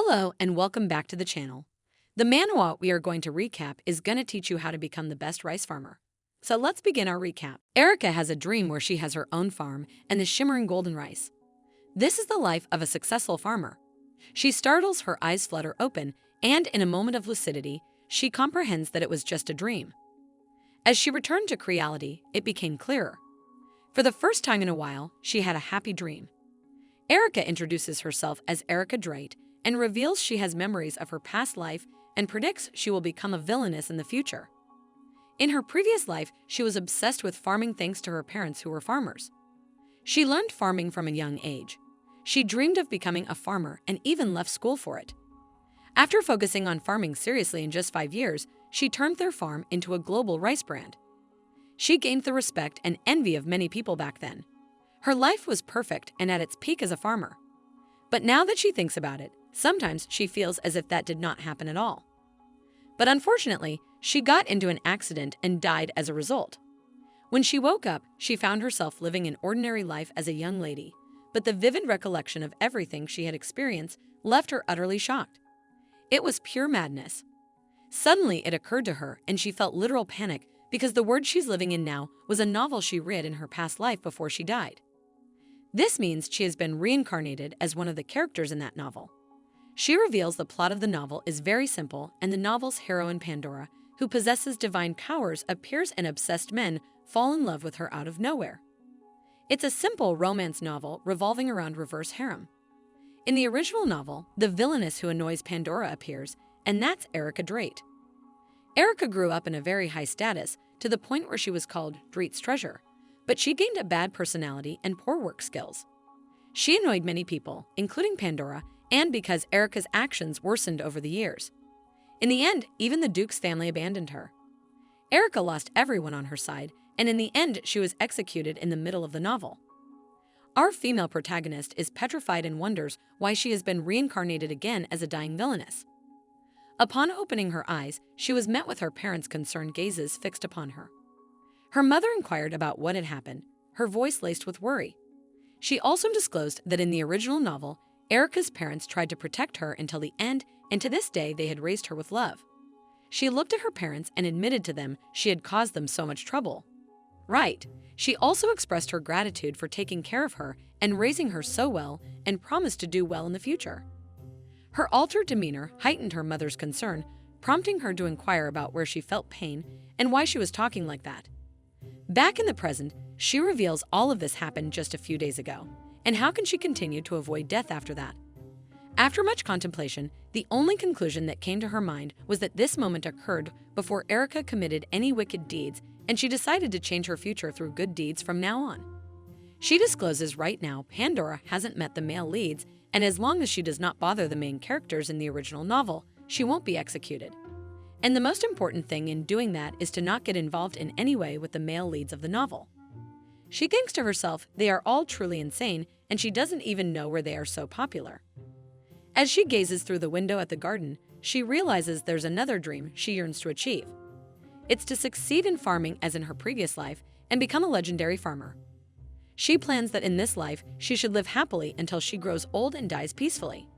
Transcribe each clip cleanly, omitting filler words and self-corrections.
Hello and welcome back to the channel. The manhwa we are going to recap is going to teach you how to become the best rice farmer. So let's begin our recap. Erica has a dream where she has her own farm and the shimmering golden rice. This is the life of a successful farmer. She startles, her eyes flutter open, and in a moment of lucidity, she comprehends that it was just a dream. As she returned to reality, it became clearer. For the first time in a while, she had a happy dream. Erica introduces herself as Erica Drake and reveals she has memories of her past life and predicts she will become a villainess in the future. In her previous life, she was obsessed with farming thanks to her parents who were farmers. She learned farming from a young age. She dreamed of becoming a farmer and even left school for it. After focusing on farming seriously in just 5 years, she turned their farm into a global rice brand. She gained the respect and envy of many people back then. Her life was perfect and at its peak as a farmer. But now that she thinks about it, sometimes she feels as if that did not happen at all. But unfortunately, she got into an accident and died as a result. When she woke up, she found herself living an ordinary life as a young lady, but the vivid recollection of everything she had experienced left her utterly shocked. It was pure madness. Suddenly, it occurred to her, and she felt literal panic because the world she's living in now was a novel she read in her past life before she died. This means she has been reincarnated as one of the characters in that novel. She reveals the plot of the novel is very simple, and the novel's heroine Pandora, who possesses divine powers, appears and obsessed men fall in love with her out of nowhere. It's a simple romance novel revolving around reverse harem. In the original novel, the villainess who annoys Pandora appears, and that's Erica Drake. Erica grew up in a very high status, to the point where she was called Drake's treasure, but she gained a bad personality and poor work skills. She annoyed many people, including Pandora, and because Erica's actions worsened over the years. In the end, even the Duke's family abandoned her. Erica lost everyone on her side, and in the end, she was executed in the middle of the novel. Our female protagonist is petrified and wonders why she has been reincarnated again as a dying villainess. Upon opening her eyes, she was met with her parents' concerned gazes fixed upon her. Her mother inquired about what had happened, her voice laced with worry. She also disclosed that in the original novel, Erica's parents tried to protect her until the end, and to this day they had raised her with love. She looked at her parents and admitted to them she had caused them so much trouble. Right. She also expressed her gratitude for taking care of her and raising her so well, and promised to do well in the future. Her altered demeanor heightened her mother's concern, prompting her to inquire about where she felt pain and why she was talking like that. Back in the present, she reveals all of this happened just a few days ago, and how can she continue to avoid death after that? After much contemplation, the only conclusion that came to her mind was that this moment occurred before Erica committed any wicked deeds, and she decided to change her future through good deeds from now on. She discloses right now Pandora hasn't met the male leads, and as long as she does not bother the main characters in the original novel, she won't be executed. And the most important thing in doing that is to not get involved in any way with the male leads of the novel. She thinks to herself they are all truly insane, and she doesn't even know where they are so popular. As she gazes through the window at the garden, she realizes there's another dream she yearns to achieve. It's to succeed in farming as in her previous life and become a legendary farmer. She plans that in this life, she should live happily until she grows old and dies peacefully.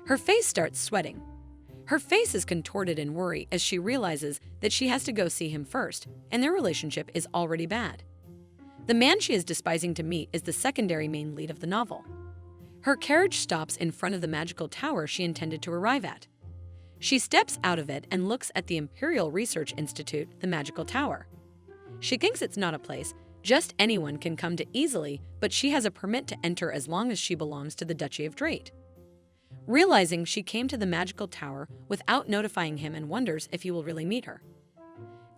Her face starts sweating. Her face is contorted in worry as she realizes that she has to go see him first, and their relationship is already bad. The man she is despising to meet is the secondary main lead of the novel. Her carriage stops in front of the magical tower she intended to arrive at. She steps out of it and looks at the Imperial Research Institute, the magical tower. She thinks it's not a place just anyone can come to easily, but she has a permit to enter as long as she belongs to the Duchy of Drake. Realizing she came to the magical tower without notifying him and wonders if he will really meet her.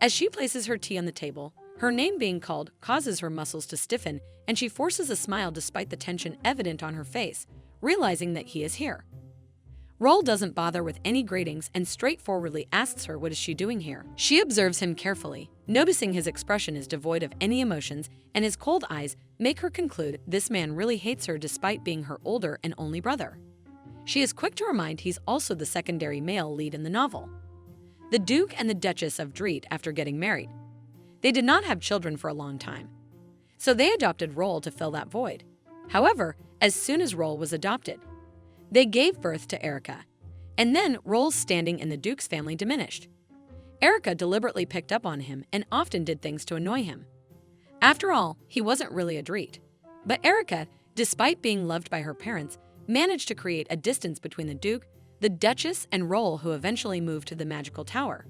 As she places her tea on the table, her name being called causes her muscles to stiffen, and she forces a smile despite the tension evident on her face, realizing that he is here. Roll doesn't bother with any greetings and straightforwardly asks her what is she doing here. She observes him carefully, noticing his expression is devoid of any emotions, and his cold eyes make her conclude this man really hates her despite being her older and only brother. She is quick to remind he's also the secondary male lead in the novel. The Duke and the Duchess of Drake after getting married. They did not have children for a long time, so they adopted Roll to fill that void. However, as soon as Roll was adopted, they gave birth to Erica, And then Roll's standing in the Duke's family diminished. Erica deliberately picked up on him and often did things to annoy him. After all, he wasn't really a Dreet. But Erica, despite being loved by her parents, managed to create a distance between the Duke, the Duchess, and Roll, who eventually moved to the magical tower.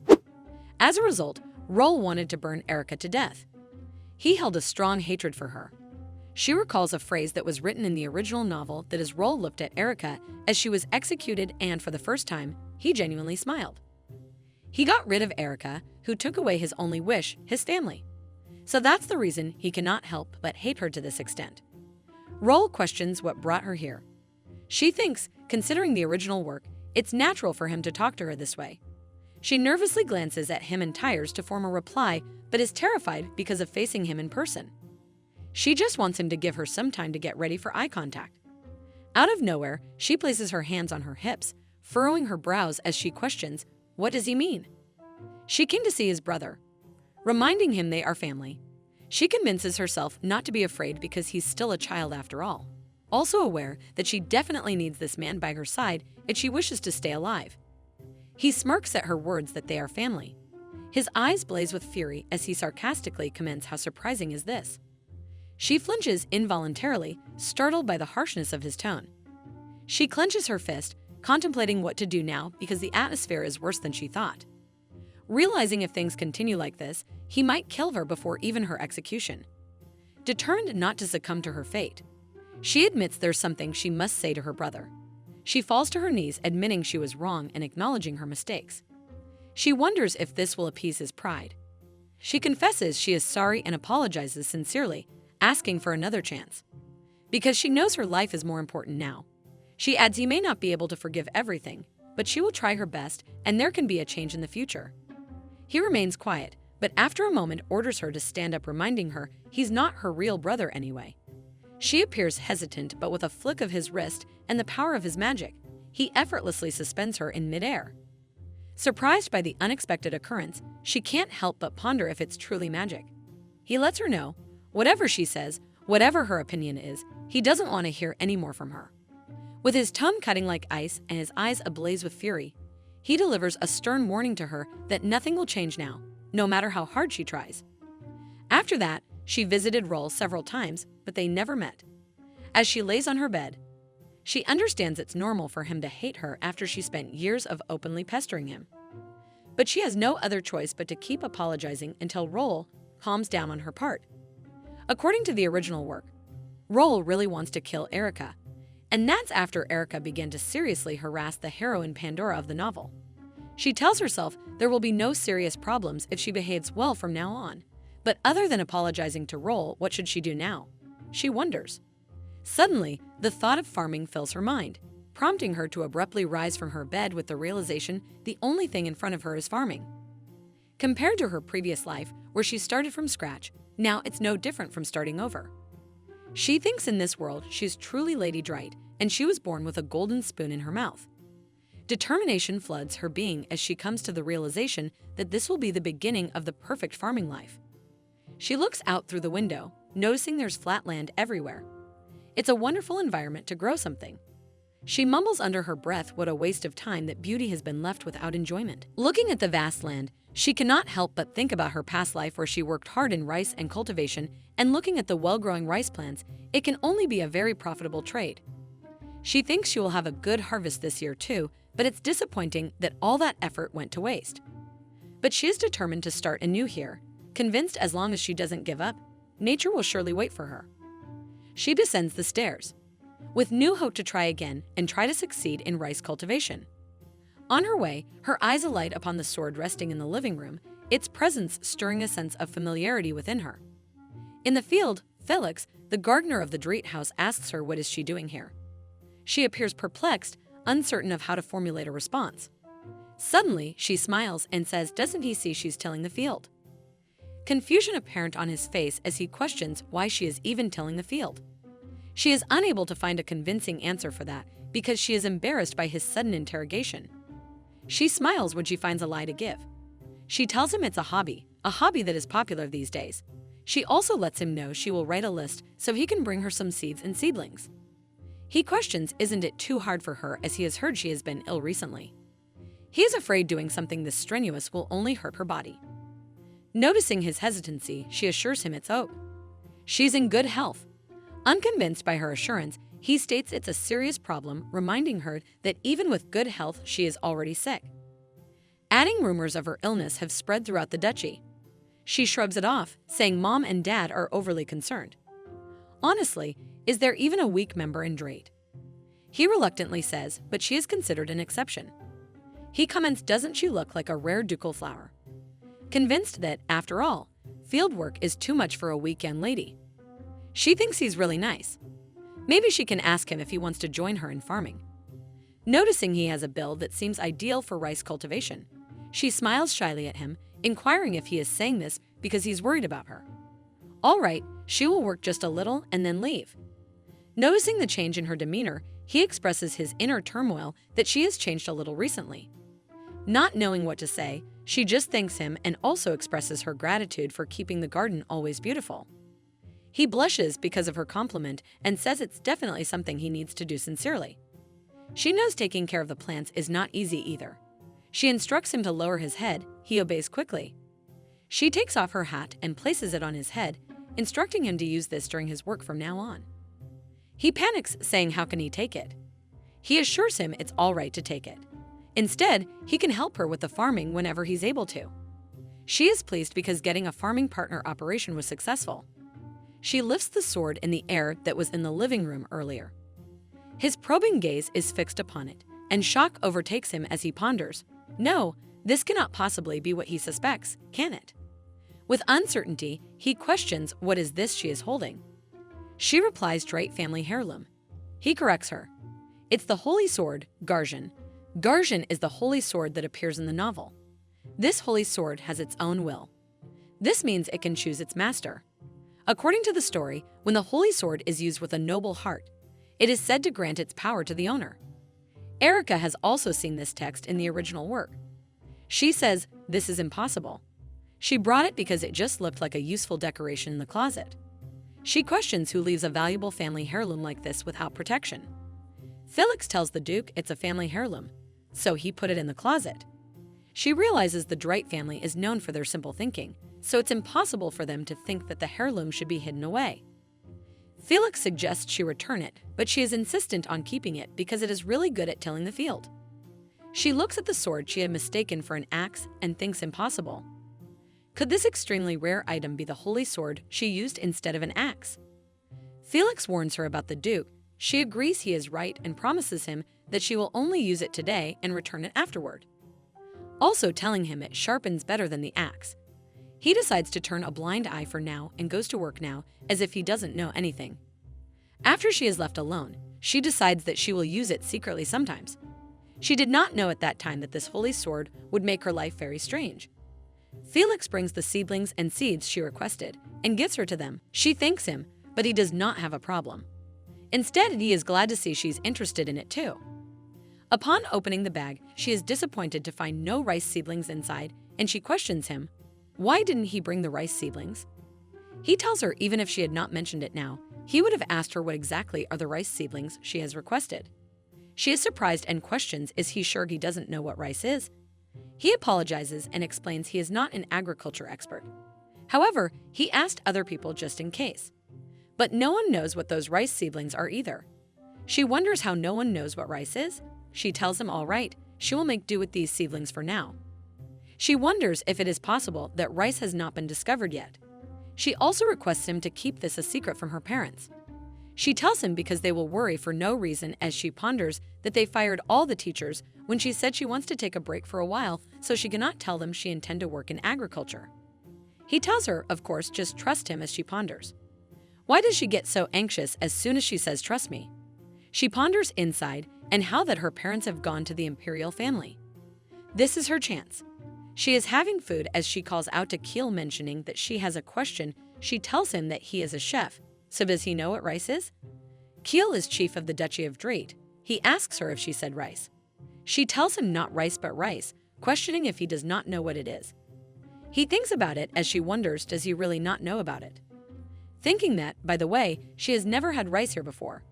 As a result, Roll wanted to burn Erica to death. He held a strong hatred for her. She recalls a phrase that was written in the original novel that as Roll looked at Erica as she was executed, and for the first time, he genuinely smiled. He got rid of Erica, who took away his only wish, his family. So that's the reason he cannot help but hate her to this extent. Roll questions what brought her here. She thinks, considering the original work, it's natural for him to talk to her this way. She nervously glances at him and tires to form a reply, but is terrified because of facing him in person. She just wants him to give her some time to get ready for eye contact. Out of nowhere, she places her hands on her hips, furrowing her brows as she questions, what does he mean? She came to see his brother, reminding him they are family. She convinces herself not to be afraid because he's still a child after all. Also aware that she definitely needs this man by her side if she wishes to stay alive. He smirks at her words that they are family. His eyes blaze with fury as he sarcastically comments, how surprising is this? She flinches involuntarily, startled by the harshness of his tone. She clenches her fist, contemplating what to do now because the atmosphere is worse than she thought. Realizing if things continue like this, he might kill her before even her execution. Determined not to succumb to her fate, she admits there's something she must say to her brother. She falls to her knees, admitting she was wrong and acknowledging her mistakes. She wonders if this will appease his pride. She confesses she is sorry and apologizes sincerely, asking for another chance. Because she knows her life is more important now. She adds he may not be able to forgive everything, but she will try her best and there can be a change in the future. He remains quiet, but after a moment orders her to stand up, reminding her he's not her real brother anyway. She appears hesitant, but with a flick of his wrist and the power of his magic, he effortlessly suspends her in midair. Surprised by the unexpected occurrence, she can't help but ponder if it's truly magic. He lets her know, whatever she says, whatever her opinion is, he doesn't want to hear any more from her. With his tongue cutting like ice and his eyes ablaze with fury, he delivers a stern warning to her that nothing will change now, no matter how hard she tries. After that, she visited Roll several times, but they never met. As she lays on her bed, she understands it's normal for him to hate her after she spent years of openly pestering him. But she has no other choice but to keep apologizing until Roll calms down on her part. According to the original work, Roll really wants to kill Erica, and that's after Erica began to seriously harass the heroine Pandora of the novel. She tells herself there will be no serious problems if she behaves well from now on. But other than apologizing to Roll, what should she do now? She wonders. Suddenly, the thought of farming fills her mind, prompting her to abruptly rise from her bed with the realization the only thing in front of her is farming. Compared to her previous life, where she started from scratch, now it's no different from starting over. She thinks in this world she's truly Lady Dreet, and she was born with a golden spoon in her mouth. Determination floods her being as she comes to the realization that this will be the beginning of the perfect farming life. She looks out through the window, noticing there's flat land everywhere. It's a wonderful environment to grow something. She mumbles under her breath what a waste of time that beauty has been left without enjoyment. Looking at the vast land, she cannot help but think about her past life where she worked hard in rice and cultivation, and looking at the well-growing rice plants, it can only be a very profitable trade. She thinks she will have a good harvest this year too, but it's disappointing that all that effort went to waste. But she is determined to start anew here, convinced as long as she doesn't give up, nature will surely wait for her. She descends the stairs, with new hope to try again and try to succeed in rice cultivation. On her way, her eyes alight upon the sword resting in the living room, its presence stirring a sense of familiarity within her. In the field, Felix, the gardener of the Dreet house, asks her what is she doing here. She appears perplexed, uncertain of how to formulate a response. Suddenly, she smiles and says, doesn't he see she's tilling the field? Confusion apparent on his face as he questions why she is even tilling the field. She is unable to find a convincing answer for that because she is embarrassed by his sudden interrogation. She smiles when she finds a lie to give. She tells him it's a hobby that is popular these days. She also lets him know she will write a list so he can bring her some seeds and seedlings. He questions isn't it too hard for her as he has heard she has been ill recently. He is afraid doing something this strenuous will only hurt her body. Noticing his hesitancy, she assures him it's hope. She's in good health. Unconvinced by her assurance, he states it's a serious problem, reminding her that even with good health, she is already sick. Adding rumors of her illness have spread throughout the duchy. She shrugs it off, saying Mom and Dad are overly concerned. Honestly, is there even a weak member in Drake? He reluctantly says, but she is considered an exception. He comments, doesn't she look like a rare ducal flower? Convinced that, after all, field work is too much for a weak young lady. She thinks he's really nice. Maybe she can ask him if he wants to join her in farming. Noticing he has a build that seems ideal for rice cultivation, she smiles shyly at him, inquiring if he is saying this because he's worried about her. All right, she will work just a little and then leave. Noticing the change in her demeanor, he expresses his inner turmoil that she has changed a little recently. Not knowing what to say, she just thanks him and also expresses her gratitude for keeping the garden always beautiful. He blushes because of her compliment and says it's definitely something he needs to do sincerely. She knows taking care of the plants is not easy either. She instructs him to lower his head. He obeys quickly. She takes off her hat and places it on his head, instructing him to use this during his work from now on. He panics, saying how can he take it? He assures him it's all right to take it. Instead, he can help her with the farming whenever he's able to. She is pleased because getting a farming partner operation was successful. She lifts the sword in the air that was in the living room earlier. His probing gaze is fixed upon it, and shock overtakes him as he ponders. No, this cannot possibly be what he suspects, can it? With uncertainty, he questions what is this she is holding. She replies Drake family heirloom. He corrects her. It's the holy sword, Garzhan. Garzhan is the holy sword that appears in the novel. This holy sword has its own will. This means it can choose its master. According to the story, when the holy sword is used with a noble heart, it is said to grant its power to the owner. Erica has also seen this text in the original work. She says, this is impossible. She brought it because it just looked like a useful decoration in the closet. She questions who leaves a valuable family heirloom like this without protection. Felix tells the Duke it's a family heirloom, so he put it in the closet. She realizes the Drake family is known for their simple thinking, so it's impossible for them to think that the heirloom should be hidden away. Felix suggests she return it, but she is insistent on keeping it because it is really good at tilling the field. She looks at the sword she had mistaken for an axe and thinks impossible. Could this extremely rare item be the holy sword she used instead of an axe? Felix warns her about the Duke. She agrees he is right and promises him that she will only use it today and return it afterward, also telling him it sharpens better than the axe. He decides to turn a blind eye for now and goes to work now as if he doesn't know anything. After she is left alone, she decides that she will use it secretly sometimes. She did not know at that time that this holy sword would make her life very strange. Felix brings the seedlings and seeds she requested and gives her to them. She thanks him, but he does not have a problem. Instead, he is glad to see she's interested in it too. Upon opening the bag, she is disappointed to find no rice seedlings inside, and she questions him. Why didn't he bring the rice seedlings? He tells her even if she had not mentioned it now, he would have asked her what exactly are the rice seedlings she has requested. She is surprised and questions, is he sure he doesn't know what rice is? He apologizes and explains he is not an agriculture expert. However, he asked other people just in case. But no one knows what those rice seedlings are either. She wonders how no one knows what rice is. She tells him all right, she will make do with these seedlings for now. She wonders if it is possible that rice has not been discovered yet. She also requests him to keep this a secret from her parents. She tells him because they will worry for no reason as she ponders that they fired all the teachers when she said she wants to take a break for a while so she cannot tell them she intends to work in agriculture. He tells her, of course, just trust him as she ponders. Why does she get so anxious as soon as she says trust me? She ponders inside and how that her parents have gone to the imperial family. This is her chance. She is having food as she calls out to Keel, mentioning that she has a question. She tells him that he is a chef. So does he know what rice is? Keel is chief of the Duchy of Drake. He asks her if she said rice. She tells him not rice but rice, questioning if he does not know what it is. He thinks about it as she wonders, does he really not know about it? Thinking that, by the way, she has never had rice here before.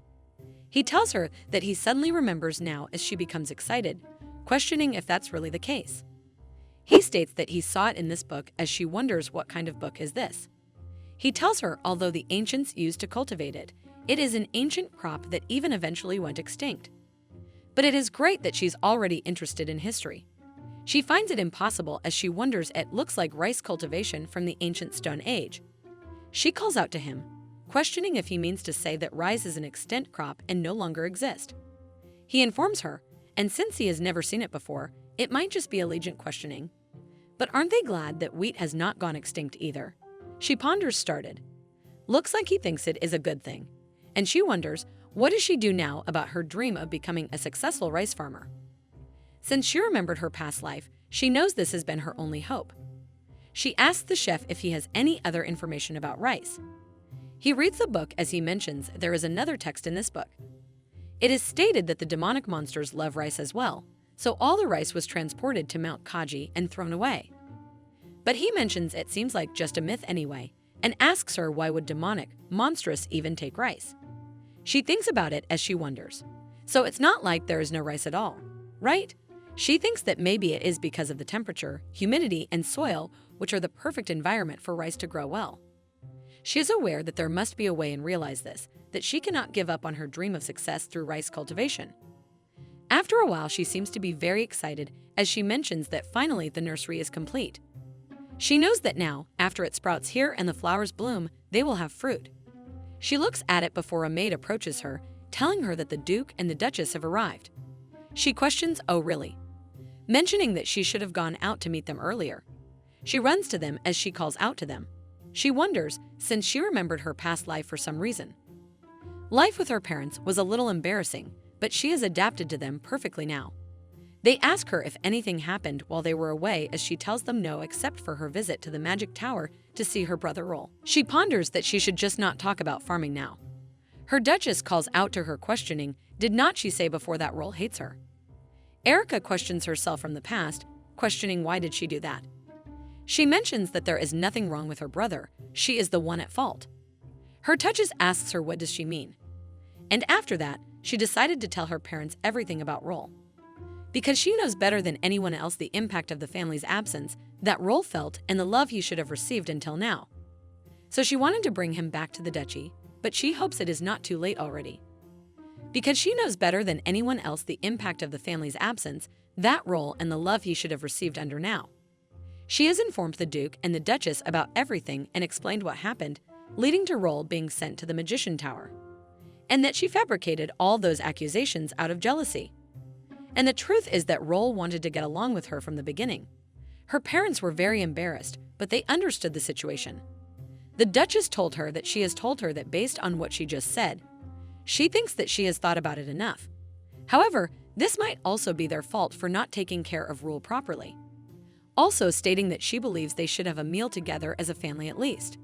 He tells her that he suddenly remembers now as she becomes excited, questioning if that's really the case. He states that he saw it in this book as she wonders what kind of book is this. He tells her although the ancients used to cultivate it, it is an ancient crop that even eventually went extinct. But it is great that she's already interested in history. She finds it impossible as she wonders it looks like rice cultivation from the ancient Stone Age. She calls out to him, questioning if he means to say that rice is an extinct crop and no longer exists. He informs her, and since he has never seen it before, it might just be Allegiant questioning. But aren't they glad that wheat has not gone extinct either? She ponders started. Looks like he thinks it is a good thing. And she wonders, what does she do now about her dream of becoming a successful rice farmer? Since she remembered her past life, she knows this has been her only hope. She asks the chef if he has any other information about rice. He reads the book as he mentions there is another text in this book. It is stated that the demonic monsters love rice as well, so all the rice was transported to Mount Kaji and thrown away. But he mentions it seems like just a myth anyway, and asks her why would demonic, monstrous even take rice. She thinks about it as she wonders. So it's not like there is no rice at all, right? She thinks that maybe it is because of the temperature, humidity, and soil, which are the perfect environment for rice to grow well. She is aware that there must be a way and realize this, that she cannot give up on her dream of success through rice cultivation. After a while, she seems to be very excited as she mentions that finally the nursery is complete. She knows that now, after it sprouts here and the flowers bloom, they will have fruit. She looks at it before a maid approaches her, telling her that the Duke and the Duchess have arrived. She questions, oh really? Mentioning that she should have gone out to meet them earlier. She runs to them as she calls out to them. She wonders, since she remembered her past life for some reason. Life with her parents was a little embarrassing, but she has adapted to them perfectly now. They ask her if anything happened while they were away as she tells them no except for her visit to the magic tower to see her brother roll. She ponders that she should just not talk about farming now. Her Duchess calls out to her questioning, did not she say before that roll hates her? Erica questions herself from the past, questioning why did she do that? She mentions that there is nothing wrong with her brother, she is the one at fault. Her Duchess asks her what does she mean. And after that, she decided to tell her parents everything about Roll. Because she knows better than anyone else the impact of the family's absence that Roll felt and the love he should have received until now. So she wanted to bring him back to the duchy, but she hopes it is not too late already. Because she knows better than anyone else the impact of the family's absence, that Roll and the love he should have received under now. She has informed the Duke and the Duchess about everything and explained what happened, leading to Roll being sent to the Magician Tower. And that she fabricated all those accusations out of jealousy. And the truth is that Roll wanted to get along with her from the beginning. Her parents were very embarrassed, but they understood the situation. The Duchess told her that she has told her that based on what she just said, she thinks that she has thought about it enough. However, this might also be their fault for not taking care of Roll properly. Also stating that she believes they should have a meal together as a family at least.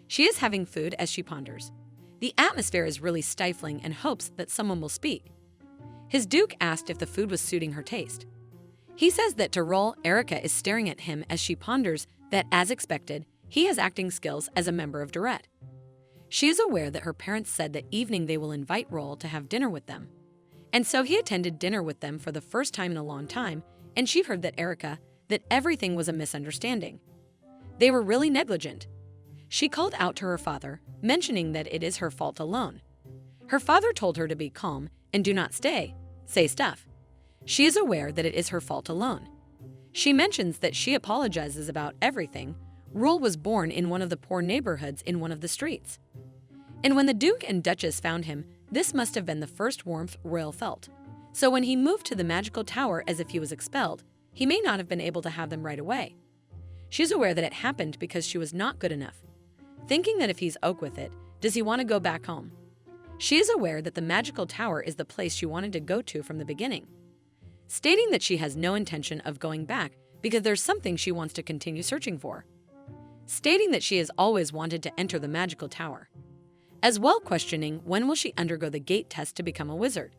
She is having food as she ponders. The atmosphere is really stifling and hopes that someone will speak. His Duke asked if the food was suiting her taste. He says that to Roll, Erica is staring at him as she ponders that, as expected, he has acting skills as a member of Durette. She is aware that her parents said that evening they will invite Roll to have dinner with them. And so he attended dinner with them for the first time in a long time, and she heard that Erica, that everything was a misunderstanding. They were really negligent. She called out to her father, mentioning that it is her fault alone. Her father told her to be calm and do not say stuff. She is aware that it is her fault alone. She mentions that she apologizes about everything. Roll was born in one of the poor neighborhoods in one of the streets. And when the Duke and Duchess found him, this must have been the first warmth Royal felt. So when he moved to the magical tower as if he was expelled, he may not have been able to have them right away. She's aware that it happened because she was not good enough. Thinking that if he's okay with it, does he want to go back home? She is aware that the magical tower is the place she wanted to go to from the beginning. Stating that she has no intention of going back because there's something she wants to continue searching for. Stating that she has always wanted to enter the magical tower. As well questioning when will she undergo the gate test to become a wizard.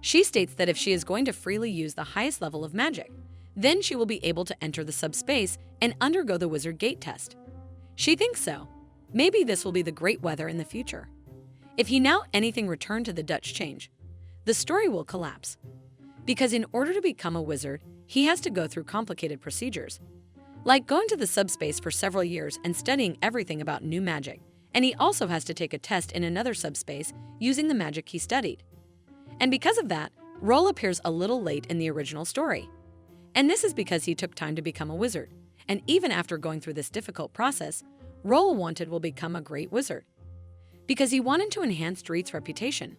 She states that if she is going to freely use the highest level of magic, then she will be able to enter the subspace and undergo the wizard gate test. She thinks so. Maybe this will be the great weather in the future. If he now anything return to the Dutch change, the story will collapse. Because in order to become a wizard, he has to go through complicated procedures, like going to the subspace for several years and studying everything about new magic, and he also has to take a test in another subspace using the magic he studied. And because of that, Roll appears a little late in the original story. And this is because he took time to become a wizard, and even after going through this difficult process, Roll wanted will become a great wizard. Because he wanted to enhance Dreet's reputation.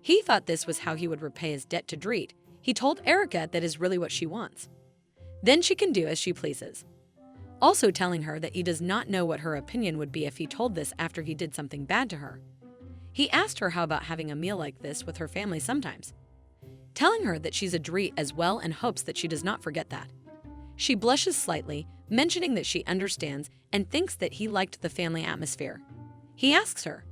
He thought this was how he would repay his debt to Dreet. He told Erica that is really what she wants. Then she can do as she pleases. Also telling her that he does not know what her opinion would be if he told this after he did something bad to her. He asked her how about having a meal like this with her family sometimes, telling her that she's a Dreet as well and hopes that she does not forget that. She blushes slightly, mentioning that she understands and thinks that he liked the family atmosphere. He asks her,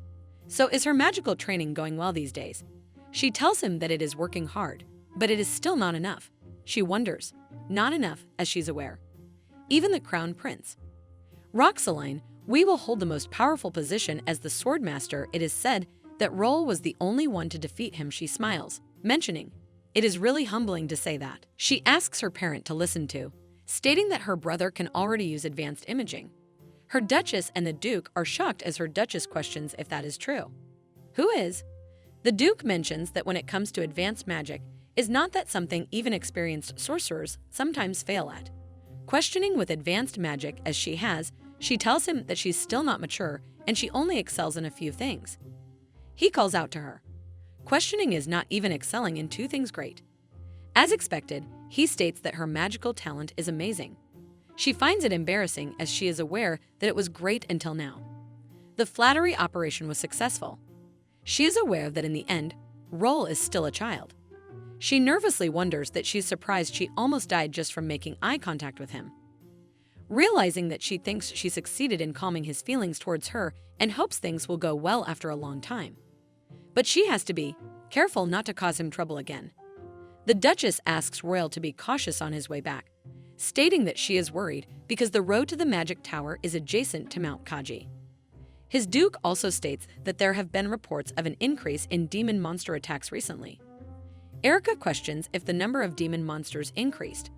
"So is her magical training going well these days?" She tells him that it is working hard, but it is still not enough. She wonders, not enough, as she's aware. Even the crown prince. Roxaline, we will hold the most powerful position as the swordmaster. It is said that Roll was the only one to defeat him. She smiles, mentioning, "It is really humbling to say that." She asks her parent to listen to, stating that her brother can already use advanced imaging. Her Duchess and the Duke are shocked as her Duchess questions if that is true. Who is? The Duke mentions that when it comes to advanced magic, is not that something even experienced sorcerers sometimes fail at. Questioning with advanced magic as she has, she tells him that she's still not mature and she only excels in a few things. He calls out to her. Questioning is not even excelling in two things great. As expected, he states that her magical talent is amazing. She finds it embarrassing as she is aware that it was great until now. The flattery operation was successful. She is aware that in the end, Roll is still a child. She nervously wonders that she's surprised she almost died just from making eye contact with him. Realizing that she thinks she succeeded in calming his feelings towards her and hopes things will go well after a long time. But she has to be careful not to cause him trouble again. The Duchess asks Royal to be cautious on his way back, stating that she is worried because the road to the magic tower is adjacent to Mount Kaji. His Duke also states that there have been reports of an increase in demon monster attacks recently. Erica questions if the number of demon monsters increased.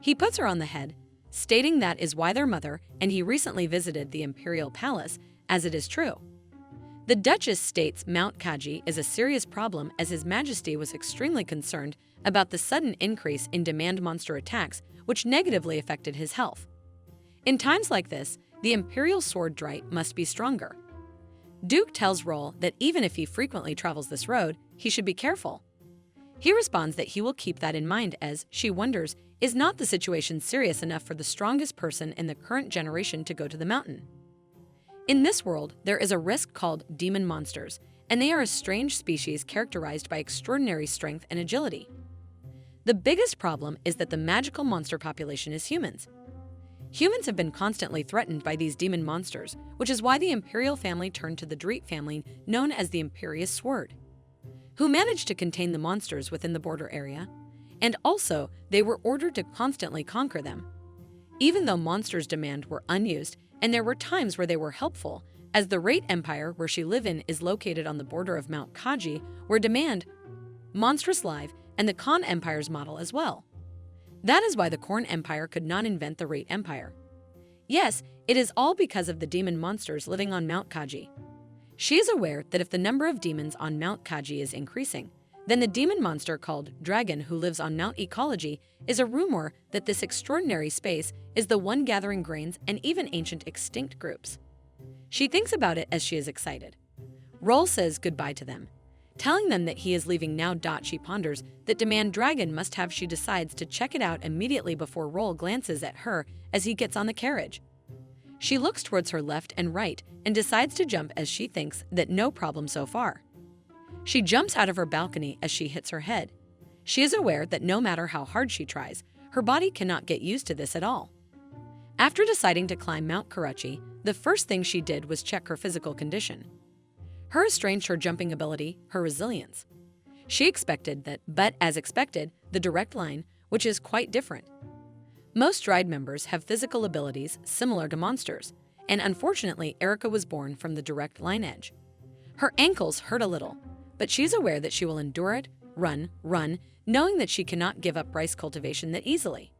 He puts her on the head, stating that is why their mother and he recently visited the Imperial Palace, as it is true. The Duchess states Mount Kaji is a serious problem as His Majesty was extremely concerned about the sudden increase in demand monster attacks, which negatively affected his health. In times like this, the Imperial Sword Drite must be stronger. Duke tells Roll that even if he frequently travels this road, he should be careful. He responds that he will keep that in mind as, she wonders, is not the situation serious enough for the strongest person in the current generation to go to the mountain? In this world, there is a risk called demon monsters, and they are a strange species characterized by extraordinary strength and agility. The biggest problem is that the magical monster population is humans. Humans have been constantly threatened by these demon monsters, which is why the imperial family turned to the Dreet family known as the Imperious Sword, who managed to contain the monsters within the border area, and also they were ordered to constantly conquer them. Even though monsters' demand were unused, and there were times where they were helpful, as the Rate Empire where she live in is located on the border of Mount Kaji, where demand, monstrous live, and the Khan Empire's model as well. That is why the Korn Empire could not invent the Rate Empire. Yes, it is all because of the demon monsters living on Mount Kaji. She is aware that if the number of demons on Mount Kaji is increasing, then the demon monster called Dragon who lives on Mount Ecology is a rumor that this extraordinary space is the one gathering grains and even ancient extinct groups. She thinks about it as she is excited. Roll says goodbye to them, telling them that he is leaving now. She ponders that demand Dragon must have. She decides to check it out immediately before Roll glances at her as he gets on the carriage. She looks towards her left and right and decides to jump as she thinks that no problem so far. She jumps out of her balcony as she hits her head. She is aware that no matter how hard she tries, her body cannot get used to this at all. After deciding to climb Mount Karachi, the first thing she did was check her physical condition. Her estranged her jumping ability, her resilience. She expected that, but as expected, the direct line, which is quite different. Most Stride members have physical abilities similar to monsters, and unfortunately Erica was born from the direct line edge. Her ankles hurt a little, but she's aware that she will endure it, run, knowing that she cannot give up rice cultivation that easily.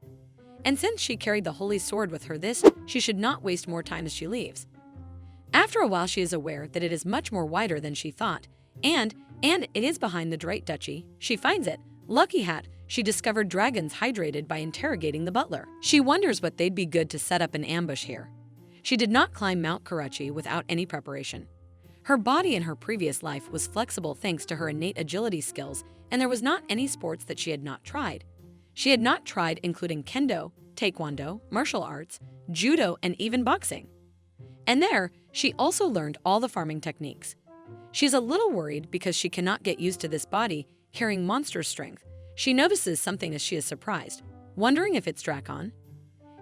And since she carried the holy sword with her, she should not waste more time as she leaves. After a while, she is aware that it is much more wider than she thought, and it is behind the Drite Duchy. She finds it. Lucky hat, she discovered dragons hydrated by interrogating the butler. She wonders what they'd be good to set up an ambush here. She did not climb Mount Karachi without any preparation. Her body in her previous life was flexible thanks to her innate agility skills, and there was not any sports that she had not tried. She had not tried including kendo, taekwondo, martial arts, judo, and even boxing. And there, she also learned all the farming techniques. She's a little worried because she cannot get used to this body carrying monster strength. She notices something as she is surprised, wondering if it's Drakon.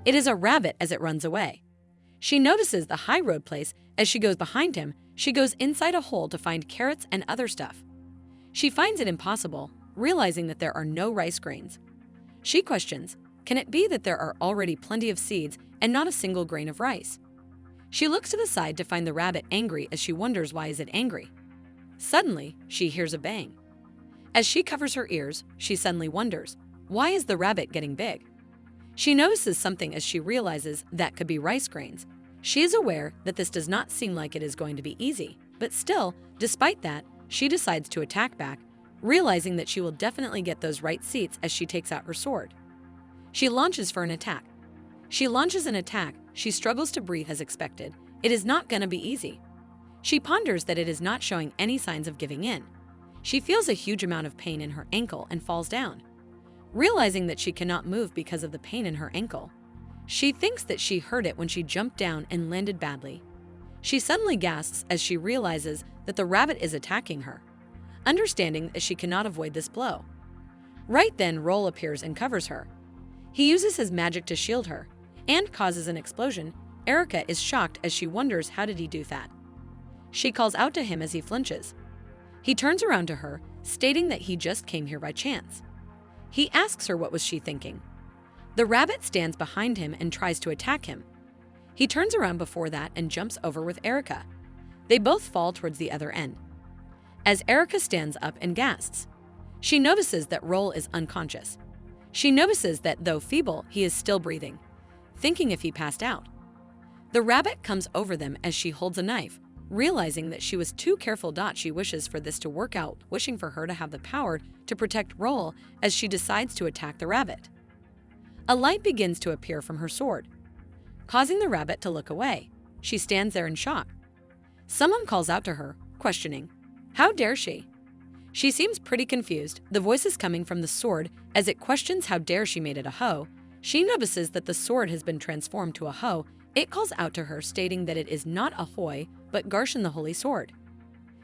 It is a rabbit as it runs away. She notices the high road place as she goes behind him. She goes inside a hole to find carrots and other stuff. She finds it impossible, realizing that there are no rice grains. She questions, can it be that there are already plenty of seeds and not a single grain of rice? She looks to the side to find the rabbit angry as she wonders why is it angry. Suddenly, she hears a bang. As she covers her ears, she suddenly wonders, why is the rabbit getting big? She notices something as she realizes that could be rice grains. She is aware that this does not seem like it is going to be easy, but still, despite that, she decides to attack back, realizing that she will definitely get those right seats as she takes out her sword. She launches for an attack. She struggles to breathe as expected. It is not going to be easy. She ponders that it is not showing any signs of giving in. She feels a huge amount of pain in her ankle and falls down. Realizing that she cannot move because of the pain in her ankle, she thinks that she hurt it when she jumped down and landed badly. She suddenly gasps as she realizes that the rabbit is attacking her, understanding that she cannot avoid this blow. Right then, Roll appears and covers her. He uses his magic to shield her and causes an explosion. Erica is shocked as she wonders how did he do that. She calls out to him as he flinches. He turns around to her, stating that he just came here by chance. He asks her what was she thinking. The rabbit stands behind him and tries to attack him. He turns around before that and jumps over with Erica. They both fall towards the other end. As Erica stands up and gasps, she notices that Roll is unconscious. She notices that though feeble, he is still breathing, thinking if he passed out. The rabbit comes over them as she holds a knife, realizing that she was too careful. She wishes for this to work out, wishing for her to have the power to protect Roll as she decides to attack the rabbit. A light begins to appear from her sword, causing the rabbit to look away. She stands there in shock. Someone calls out to her, questioning, how dare she? She seems pretty confused. The voice is coming from the sword as it questions how dare she made it a hoe. She notices that the sword has been transformed to a hoe. It calls out to her, stating that it is not a hoy, but Garshan the holy sword.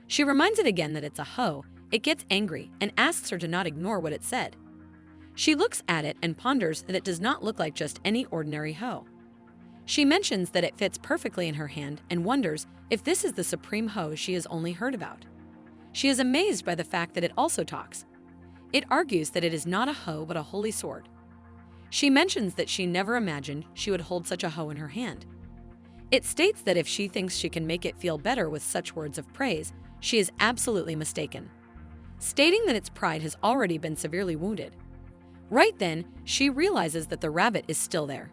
She reminds it again that it's a hoe. It gets angry and asks her to not ignore what it said. She looks at it and ponders that it does not look like just any ordinary hoe. She mentions that it fits perfectly in her hand and wonders if this is the supreme hoe she has only heard about. She is amazed by the fact that it also talks. It argues that it is not a hoe but a holy sword. She mentions that she never imagined she would hold such a hoe in her hand. It states that if she thinks she can make it feel better with such words of praise, she is absolutely mistaken, stating that its pride has already been severely wounded. Right then, she realizes that the rabbit is still there.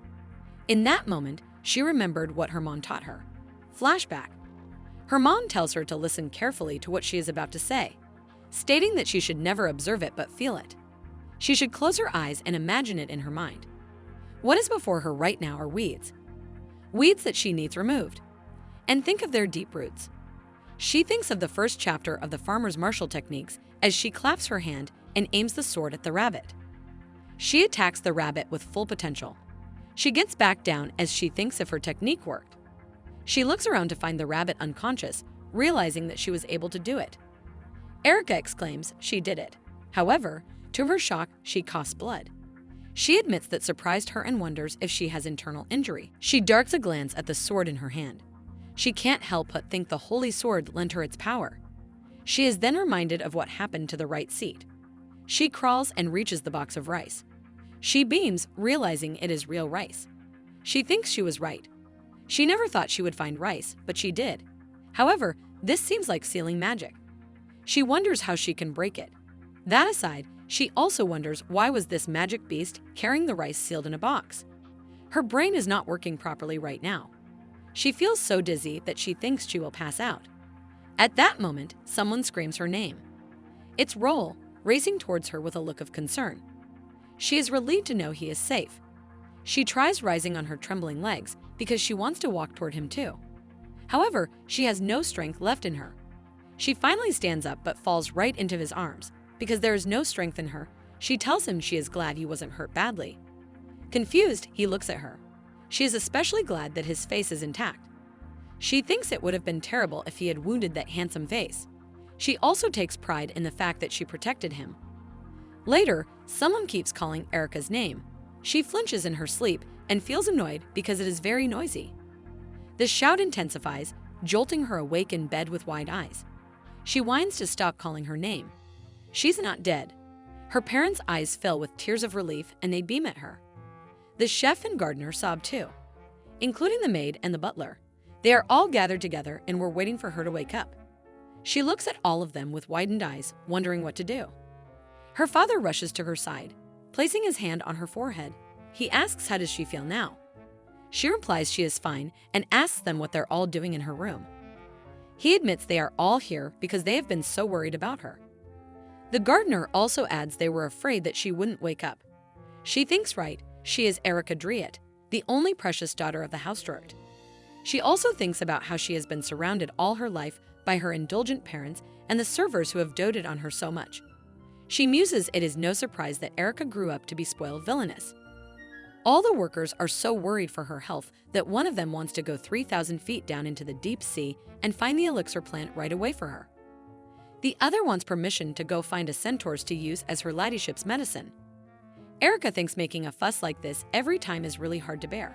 In that moment, she remembered what her mom taught her. Flashback. Her mom tells her to listen carefully to what she is about to say, stating that she should never observe it but feel it. She should close her eyes and imagine it in her mind. What is before her right now are weeds. Weeds that she needs removed. And think of their deep roots. She thinks of the first chapter of the farmer's martial techniques as she claps her hand and aims the sword at the rabbit. She attacks the rabbit with full potential. She gets back down as she thinks if her technique worked. She looks around to find the rabbit unconscious, realizing that she was able to do it. Erica exclaims she did it. However, to her shock, she coughs blood. She admits that surprised her and wonders if she has internal injury. She darts a glance at the sword in her hand. She can't help but think the holy sword lent her its power. She is then reminded of what happened to the right seat. She crawls and reaches the box of rice. She beams, realizing it is real rice. She thinks she was right. She never thought she would find rice, but she did. However, This seems like sealing magic. She wonders how she can break it. That aside, she also wonders why was this magic beast carrying the rice sealed in a box? Her brain is not working properly right now. She feels so dizzy that she thinks she will pass out. At that moment, someone screams her name. It's Roll, racing towards her with a look of concern. She is relieved to know he is safe. She tries rising on her trembling legs because she wants to walk toward him too. However, she has no strength left in her. She finally stands up but falls right into his arms. Because there is no strength in her, she tells him she is glad he wasn't hurt badly. Confused, he looks at her. She is especially glad that his face is intact. She thinks it would have been terrible if he had wounded that handsome face. She also takes pride in the fact that she protected him. Later, someone keeps calling Erica's name. She flinches in her sleep and feels annoyed because it is very noisy. The shout intensifies, jolting her awake in bed with wide eyes. She whines to stop calling her name. She's not dead. Her parents' eyes fill with tears of relief and they beam at her. The chef and gardener sob too, including the maid and the butler. They are all gathered together and were waiting for her to wake up. She looks at all of them with widened eyes, wondering what to do. Her father rushes to her side, placing his hand on her forehead. He asks how does she feel now. She replies she is fine and asks them what they're all doing in her room. He admits they are all here because they have been so worried about her. The gardener also adds they were afraid that she wouldn't wake up. She thinks right, she is Erica Driet, the only precious daughter of the Hausdrucht. She also thinks about how she has been surrounded all her life by her indulgent parents and the servers who have doted on her so much. She muses it is no surprise that Erica grew up to be spoiled villainess. All the workers are so worried for her health that one of them wants to go 3,000 feet down into the deep sea and find the elixir plant right away for her. The other wants permission to go find a centaurs to use as her ladyship's medicine. Erica thinks making a fuss like this every time is really hard to bear.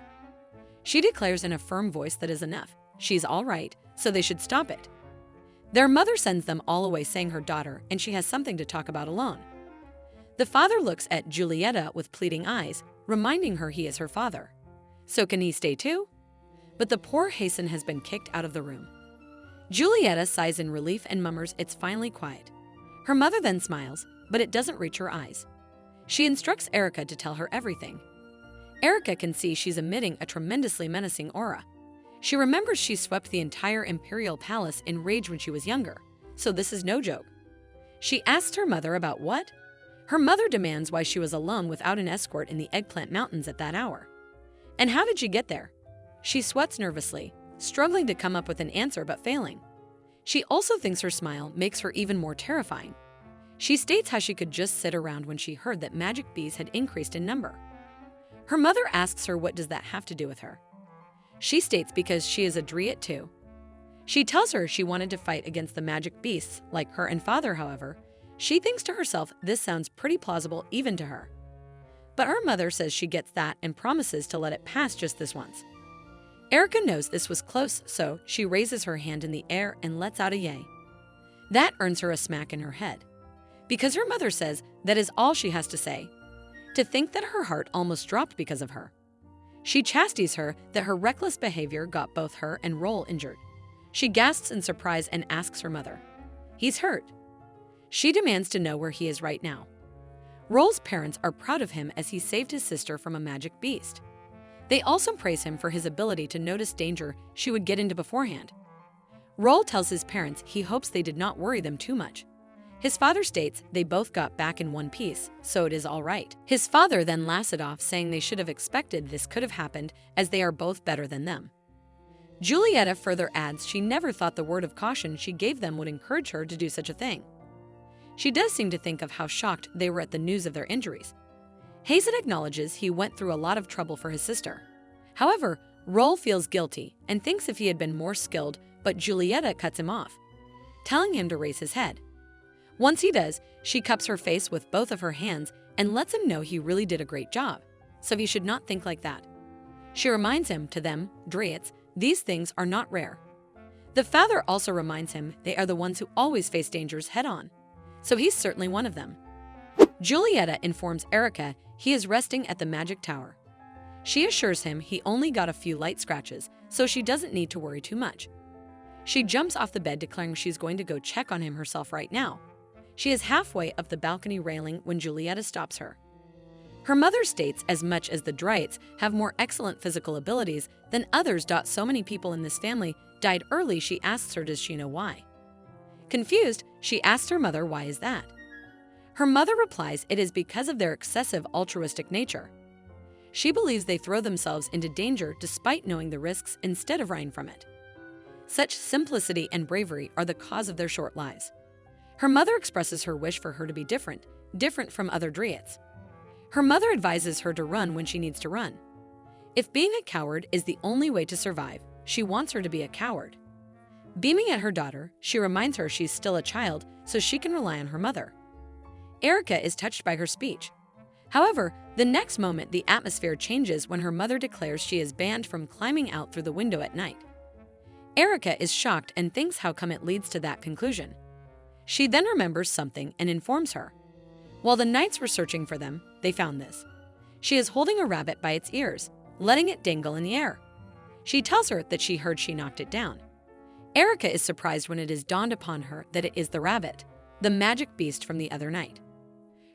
She declares in a firm voice that is enough. She's all right, so they should stop it. Their mother sends them all away saying her daughter and she has something to talk about alone. The father looks at Julieta with pleading eyes, reminding her he is her father. So can he stay too? But the poor Hasten has been kicked out of the room. Julieta sighs in relief and mummers it's finally quiet. Her mother then smiles, but it doesn't reach her eyes. She instructs Erica to tell her everything. Erica can see she's emitting a tremendously menacing aura. She remembers she swept the entire imperial palace in rage when she was younger, so this is no joke. She asks her mother about what? Her mother demands why she was alone without an escort in the Eggplant Mountains at that hour. And how did she get there? She sweats nervously, struggling to come up with an answer but failing. She also thinks her smile makes her even more terrifying. She states how she could just sit around when she heard that magic bees had increased in number. Her mother asks her what does that have to do with her. She states because she is a Driet too. She tells her she wanted to fight against the magic beasts like her and father, however. She thinks to herself this sounds pretty plausible even to her. But her mother says she gets that and promises to let it pass just this once. Erica knows this was close, so she raises her hand in the air and lets out a yay. That earns her a smack in her head. Because her mother says that is all she has to say. To think that her heart almost dropped because of her. She chastises her that her reckless behavior got both her and Roll injured. She gasps in surprise and asks her mother. He's hurt. She demands to know where he is right now. Roll's parents are proud of him as he saved his sister from a magic beast. They also praise him for his ability to notice danger she would get into beforehand. Roll tells his parents he hopes they did not worry them too much. His father states they both got back in one piece, so it is all right. His father then laughs it off, saying they should have expected this could have happened as they are both better than them. Julieta further adds she never thought the word of caution she gave them would encourage her to do such a thing. She does seem to think of how shocked they were at the news of their injuries. Hazen acknowledges he went through a lot of trouble for his sister. However, Roll feels guilty and thinks if he had been more skilled, but Julieta cuts him off, telling him to raise his head. Once he does, she cups her face with both of her hands and lets him know he really did a great job, so he should not think like that. She reminds him, to them, Driets, these things are not rare. The father also reminds him they are the ones who always face dangers head-on, so he's certainly one of them. Julieta informs Erica he is resting at the magic tower. She assures him he only got a few light scratches, so she doesn't need to worry too much. She jumps off the bed, declaring she's going to go check on him herself right now. She is halfway up the balcony railing when Julieta stops her. Her mother states as much as the Dryads have more excellent physical abilities than others. So many people in this family died early. She asks her, does she know why? Confused, she asks her mother, why is that? Her mother replies, it is because of their excessive altruistic nature. She believes they throw themselves into danger despite knowing the risks instead of running from it. Such simplicity and bravery are the cause of their short lives. Her mother expresses her wish for her to be different from other Dryads. Her mother advises her to run when she needs to run. If being a coward is the only way to survive, she wants her to be a coward. Beaming at her daughter, she reminds her she's still a child so she can rely on her mother. Erica is touched by her speech. However, the next moment the atmosphere changes when her mother declares she is banned from climbing out through the window at night. Erica is shocked and thinks how come it leads to that conclusion. She then remembers something and informs her. While the knights were searching for them, they found this. She is holding a rabbit by its ears, letting it dangle in the air. She tells her that she heard she knocked it down. Erica is surprised when it is dawned upon her that it is the rabbit, the magic beast from the other night.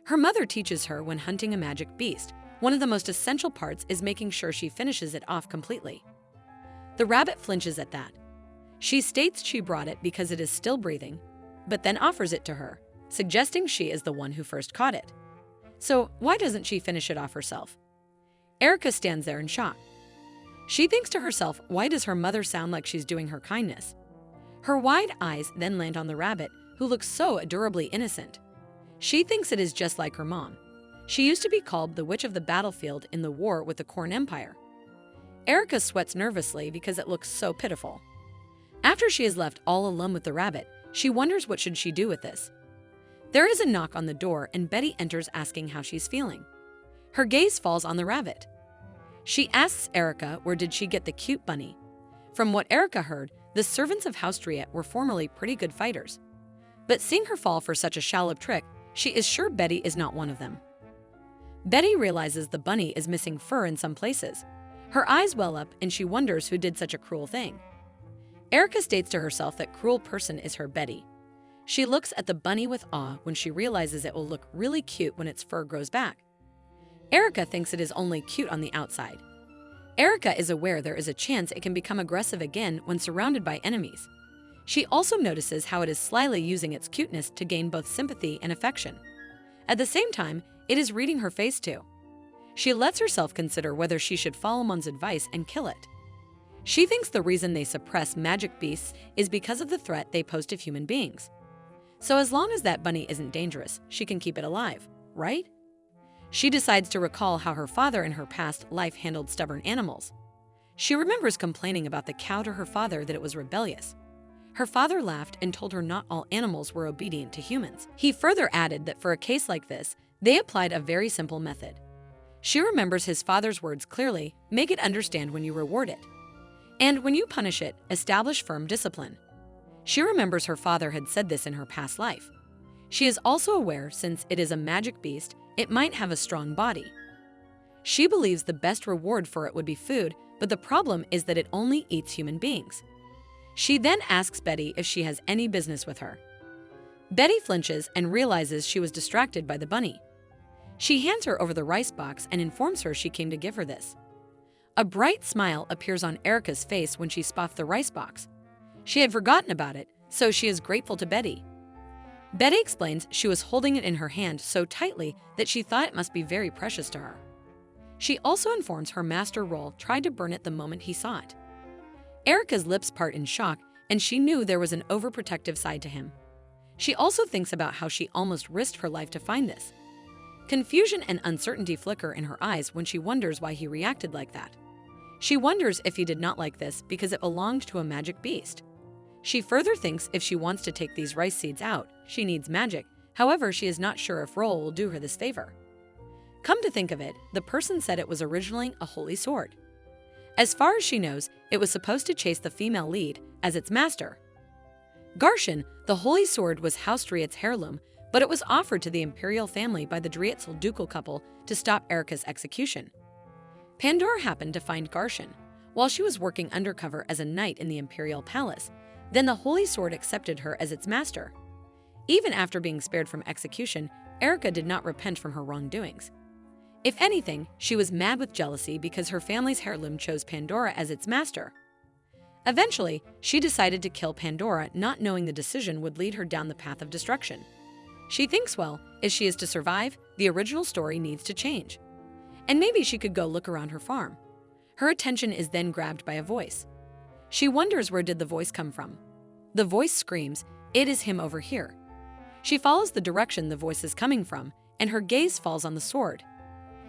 Her mother teaches her when hunting a magic beast, one of the most essential parts is making sure she finishes it off completely. The rabbit flinches at that. She states she brought it because it is still breathing, but then offers it to her, suggesting she is the one who first caught it. So why doesn't she finish it off herself? Erica stands there in shock. She thinks to herself, why does her mother sound like she's doing her kindness? Her wide eyes then land on the rabbit, who looks so adorably innocent. She thinks it is just like her mom. She used to be called the Witch of the Battlefield in the war with the Corn Empire. Erica sweats nervously because it looks so pitiful. After she is left all alone with the rabbit, she wonders what should she do with this. There is a knock on the door and Betty enters asking how she's feeling. Her gaze falls on the rabbit. She asks Erica where did she get the cute bunny. From what Erica heard, the servants of House Dryad were formerly pretty good fighters. But seeing her fall for such a shallow trick, she is sure Betty is not one of them. Betty realizes the bunny is missing fur in some places. Her eyes well up and she wonders who did such a cruel thing. Erica states to herself that cruel person is her Betty. She looks at the bunny with awe when she realizes it will look really cute when its fur grows back. Erica thinks it is only cute on the outside. Erica is aware there is a chance it can become aggressive again when surrounded by enemies. She also notices how it is slyly using its cuteness to gain both sympathy and affection. At the same time, it is reading her face too. She lets herself consider whether she should follow Mon's advice and kill it. She thinks the reason they suppress magic beasts is because of the threat they pose to human beings. So as long as that bunny isn't dangerous, she can keep it alive, right? She decides to recall how her father in her past life handled stubborn animals. She remembers complaining about the cow to her father that it was rebellious. Her father laughed and told her not all animals were obedient to humans. He further added that for a case like this, they applied a very simple method. She remembers his father's words clearly, make it understand when you reward it. And when you punish it, establish firm discipline. She remembers her father had said this in her past life. She is also aware, since it is a magic beast, it might have a strong body. She believes the best reward for it would be food, but the problem is that it only eats human beings. She then asks Betty if she has any business with her. Betty flinches and realizes she was distracted by the bunny. She hands her over the rice box and informs her she came to give her this. A bright smile appears on Erica's face when she spots the rice box. She had forgotten about it, so she is grateful to Betty. Betty explains she was holding it in her hand so tightly that she thought it must be very precious to her. She also informs her master Roll tried to burn it the moment he saw it. Erica's lips part in shock, and she knew there was an overprotective side to him. She also thinks about how she almost risked her life to find this. Confusion and uncertainty flicker in her eyes when she wonders why he reacted like that. She wonders if he did not like this because it belonged to a magic beast. She further thinks if she wants to take these rice seeds out, she needs magic. However, she is not sure if Roll will do her this favor. Come to think of it, the person said it was originally a holy sword. As far as she knows, it was supposed to chase the female lead as its master. Garshin, the holy sword, was House Dryad's heirloom, but it was offered to the imperial family by the Dryad ducal couple to stop Erica's execution. Pandora happened to find Garshin. While she was working undercover as a knight in the imperial palace, Then the Holy Sword accepted her as its master. Even after being spared from execution, Erica did not repent from her wrongdoings. If anything, she was mad with jealousy because her family's heirloom chose Pandora as its master. Eventually, she decided to kill Pandora, not knowing the decision would lead her down the path of destruction. She thinks, well, if she is to survive, the original story needs to change. And maybe she could go look around her farm. Her attention is then grabbed by a voice. She wonders where did the voice come from. The voice screams, "It is him over here." She follows the direction the voice is coming from, and her gaze falls on the sword.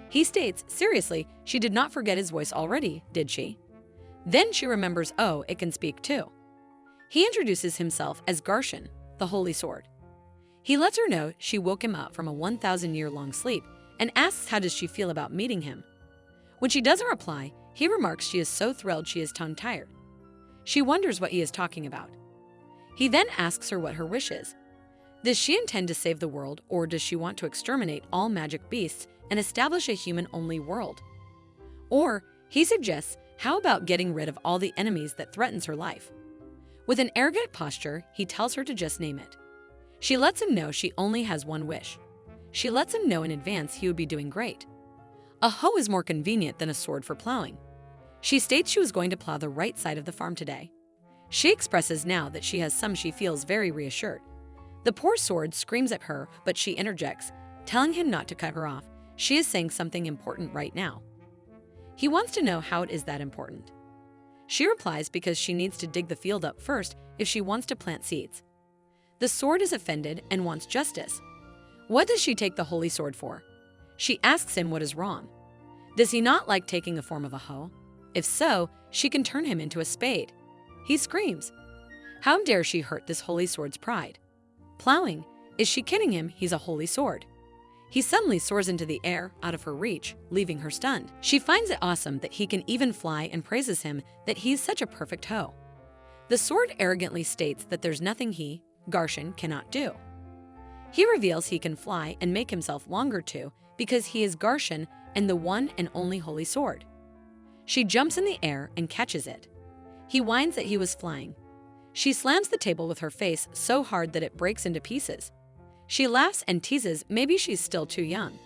He states, seriously, she did not forget his voice already, did she? Then she remembers, oh, it can speak too. He introduces himself as Garshan, the Holy Sword. He lets her know she woke him up from a 1,000-year-long sleep and asks how does she feel about meeting him. When she doesn't reply, he remarks she is so thrilled she is tongue-tied. She wonders what he is talking about. He then asks her what her wish is. Does she intend to save the world, or does she want to exterminate all magic beasts and establish a human-only world? Or, he suggests, how about getting rid of all the enemies that threatens her life? With an arrogant posture, he tells her to just name it. She lets him know she only has one wish. She lets him know in advance he would be doing great. A hoe is more convenient than a sword for plowing. She states she was going to plow the right side of the farm today. She expresses now that she has some she feels very reassured. The poor sword screams at her, but she interjects, telling him not to cut her off. She is saying something important right now. He wants to know how it is that important. She replies because she needs to dig the field up first if she wants to plant seeds. The sword is offended and wants justice. What does she take the Holy Sword for? She asks him what is wrong. Does he not like taking the form of a hoe? If so, she can turn him into a spade. He screams. How dare she hurt this Holy Sword's pride? Plowing. Is she kidding him? He's a holy sword. He suddenly soars into the air, out of her reach, leaving her stunned. She finds it awesome that he can even fly and praises him that he's such a perfect hoe. The sword arrogantly states that there's nothing he, Garshan, cannot do. He reveals he can fly and make himself longer too because he is Garshan and the one and only holy sword. She jumps in the air and catches it. He whines that he was flying. She slams the table with her face so hard that it breaks into pieces. She laughs and teases maybe she's still too young.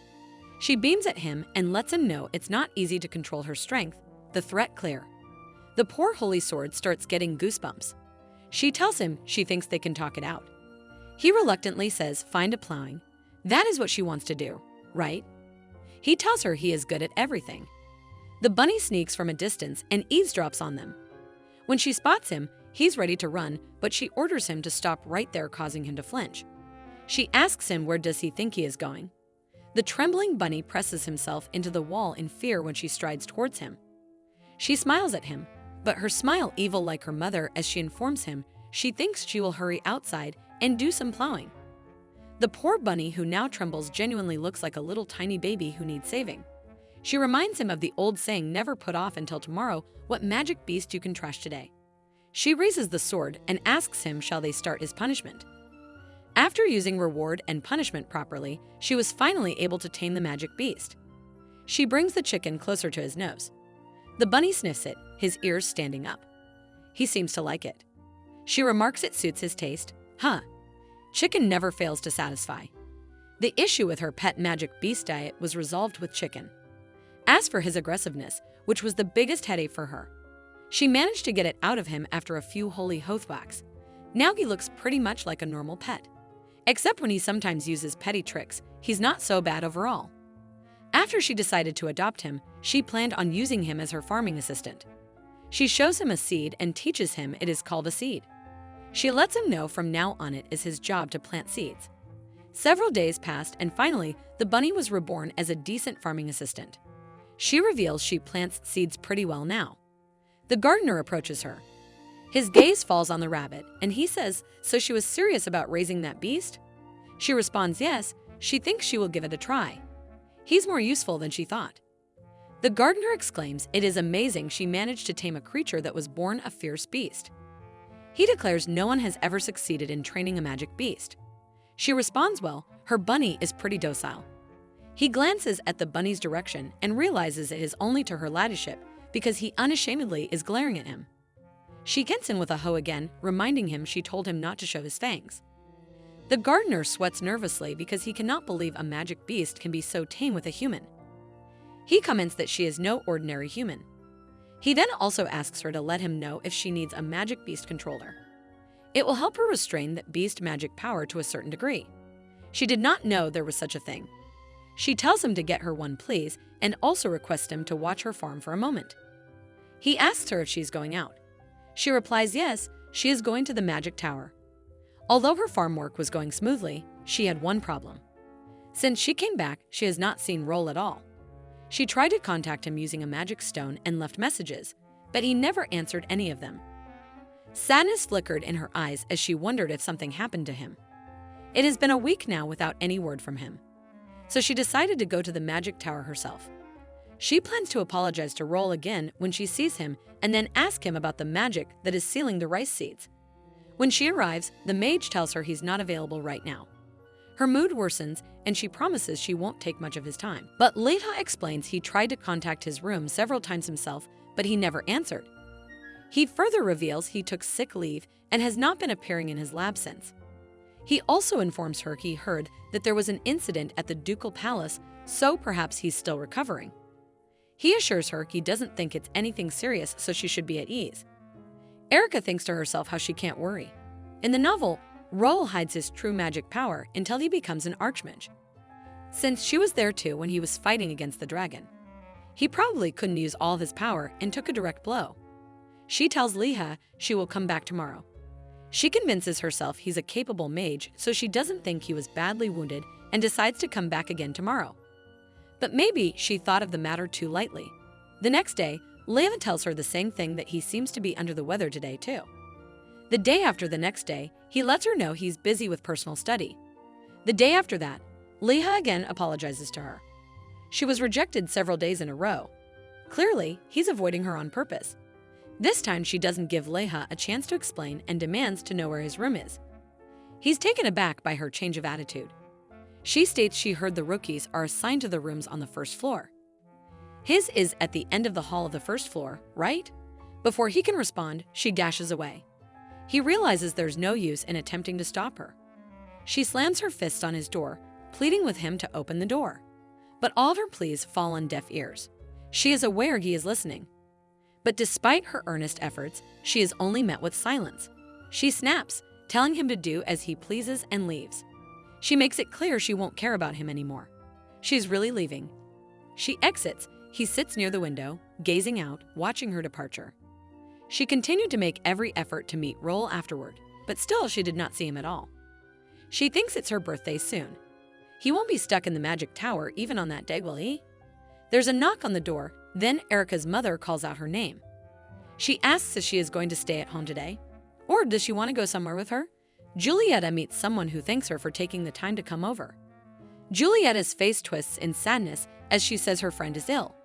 She beams at him and lets him know it's not easy to control her strength, the threat clear. The poor holy sword starts getting goosebumps. She tells him she thinks they can talk it out. He reluctantly says find a plowing. That is what she wants to do, right? He tells her he is good at everything. The bunny sneaks from a distance and eavesdrops on them. When she spots him, he's ready to run, but she orders him to stop right there, causing him to flinch. She asks him where does he think he is going. The trembling bunny presses himself into the wall in fear when she strides towards him. She smiles at him, but her smile evil like her mother as she informs him she thinks she will hurry outside and do some plowing. The poor bunny, who now trembles, genuinely looks like a little tiny baby who needs saving. She reminds him of the old saying, never put off until tomorrow what magic beast you can trash today. She raises the sword and asks him shall they start his punishment. After using reward and punishment properly, she was finally able to tame the magic beast. She brings the chicken closer to his nose. The bunny sniffs it, his ears standing up. He seems to like it. She remarks it suits his taste. Huh. Chicken never fails to satisfy. The issue with her pet magic beast diet was resolved with chicken. As for his aggressiveness, which was the biggest headache for her, she managed to get it out of him after a few holy hothwacks. Now he looks pretty much like a normal pet. Except when he sometimes uses petty tricks, he's not so bad overall. After she decided to adopt him, she planned on using him as her farming assistant. She shows him a seed and teaches him it is called a seed. She lets him know from now on it is his job to plant seeds. Several days passed and finally, the bunny was reborn as a decent farming assistant. She reveals she plants seeds pretty well now. The gardener approaches her. His gaze falls on the rabbit, and he says, so she was serious about raising that beast? She responds yes, she thinks she will give it a try. He's more useful than she thought. The gardener exclaims it is amazing she managed to tame a creature that was born a fierce beast. He declares no one has ever succeeded in training a magic beast. She responds well, her bunny is pretty docile. He glances at the bunny's direction and realizes it is only to her ladyship because he unashamedly is glaring at him. She gets in with a hoe again, reminding him she told him not to show his fangs. The gardener sweats nervously because he cannot believe a magic beast can be so tame with a human. He comments that she is no ordinary human. He then also asks her to let him know if she needs a magic beast controller. It will help her restrain that beast magic power to a certain degree. She did not know there was such a thing. She tells him to get her one, please, and also requests him to watch her farm for a moment. He asks her if she's going out. She replies yes, she is going to the magic tower. Although her farm work was going smoothly, she had one problem. Since she came back, she has not seen Roll at all. She tried to contact him using a magic stone and left messages, but he never answered any of them. Sadness flickered in her eyes as she wondered if something happened to him. It has been a week now without any word from him. So she decided to go to the magic tower herself. She plans to apologize to Roll again when she sees him and then ask him about the magic that is sealing the rice seeds. When she arrives, the mage tells her he's not available right now. Her mood worsens and she promises she won't take much of his time. But Leha explains he tried to contact his room several times himself, but he never answered. He further reveals he took sick leave and has not been appearing in his lab since. He also informs her he heard that there was an incident at the ducal palace, so perhaps he's still recovering. He assures her he doesn't think it's anything serious, so she should be at ease. Erica thinks to herself how she can't worry. In the novel, Roll hides his true magic power until he becomes an archmage. Since she was there too when he was fighting against the dragon, he probably couldn't use all of his power and took a direct blow. She tells Leha she will come back tomorrow. She convinces herself he's a capable mage, so she doesn't think he was badly wounded and decides to come back again tomorrow. But maybe she thought of the matter too lightly. The next day, Leha tells her the same thing, that he seems to be under the weather today too. The day after the next day, he lets her know he's busy with personal study. The day after that, Leha again apologizes to her. She was rejected several days in a row. Clearly, he's avoiding her on purpose. This time she doesn't give Leha a chance to explain and demands to know where his room is. He's taken aback by her change of attitude. She states she heard the rookies are assigned to the rooms on the first floor. His is at the end of the hall of the first floor, right? Before he can respond, she dashes away. He realizes there's no use in attempting to stop her. She slams her fist on his door, pleading with him to open the door. But all of her pleas fall on deaf ears. She is aware he is listening. But despite her earnest efforts, she is only met with silence. She snaps, telling him to do as he pleases and leaves. She makes it clear she won't care about him anymore. She's really leaving. She exits. He sits near the window, gazing out, watching her departure. She continued to make every effort to meet Roll afterward, but still she did not see him at all. She thinks it's her birthday soon. He won't be stuck in the magic tower even on that day, will he? There's a knock on the door. Then Erica's mother calls out her name. She asks if she is going to stay at home today, or does she want to go somewhere with her? Julieta meets someone who thanks her for taking the time to come over. Julieta's face twists in sadness as she says her friend is ill.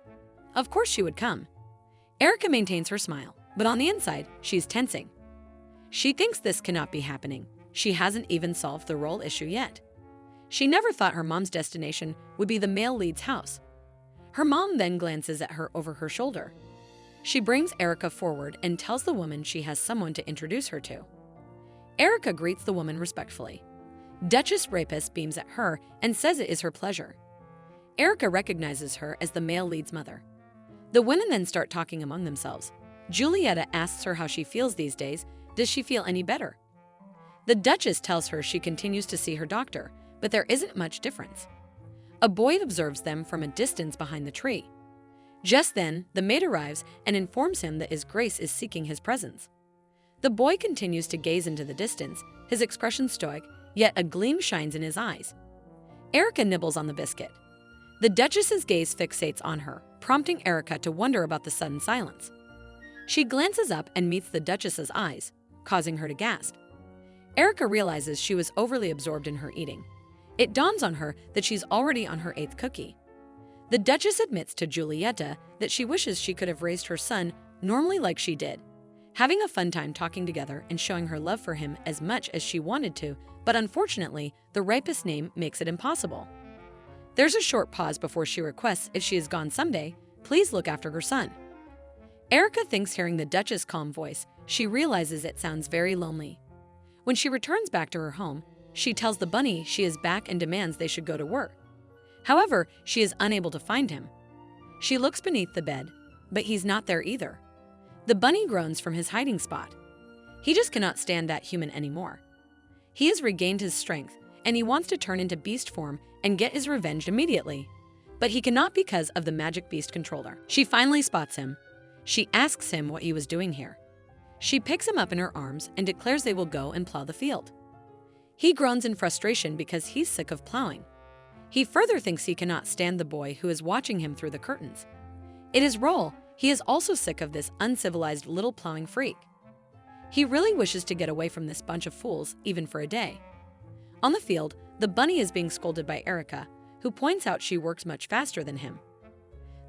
Of course she would come. Erica maintains her smile, but on the inside, she's tensing. She thinks this cannot be happening. She hasn't even solved the role issue yet. She never thought her mom's destination would be the male lead's house. Her mom then glances at her over her shoulder. She brings Erica forward and tells the woman she has someone to introduce her to. Erica greets the woman respectfully. Duchess Rapist beams at her and says it is her pleasure. Erica recognizes her as the male lead's mother. The women then start talking among themselves. Julieta asks her how she feels these days. Does she feel any better? The Duchess tells her she continues to see her doctor, but there isn't much difference. A boy observes them from a distance behind the tree. Just then, the maid arrives and informs him that His Grace is seeking his presence. The boy continues to gaze into the distance, his expression stoic, yet a gleam shines in his eyes. Erica nibbles on the biscuit. The Duchess's gaze fixates on her, prompting Erica to wonder about the sudden silence. She glances up and meets the Duchess's eyes, causing her to gasp. Erica realizes she was overly absorbed in her eating. It dawns on her that she's already on her 8th cookie. The Duchess admits to Julieta that she wishes she could have raised her son normally like she did, having a fun time talking together and showing her love for him as much as she wanted to, but unfortunately, the rapist's name makes it impossible. There's a short pause before she requests if she is gone someday, please look after her son. Erica thinks hearing the Duchess' calm voice, she realizes it sounds very lonely. When she returns back to her home, she tells the bunny she is back and demands they should go to work. However, she is unable to find him. She looks beneath the bed, but he's not there either. The bunny groans from his hiding spot. He just cannot stand that human anymore. He has regained his strength, and he wants to turn into beast form and get his revenge immediately. But he cannot because of the magic beast controller. She finally spots him. She asks him what he was doing here. She picks him up in her arms and declares they will go and plow the field. He groans in frustration because he's sick of plowing. He further thinks he cannot stand the boy who is watching him through the curtains. In his role, he is also sick of this uncivilized little plowing freak. He really wishes to get away from this bunch of fools, even for a day. On the field, the bunny is being scolded by Erica, who points out she works much faster than him.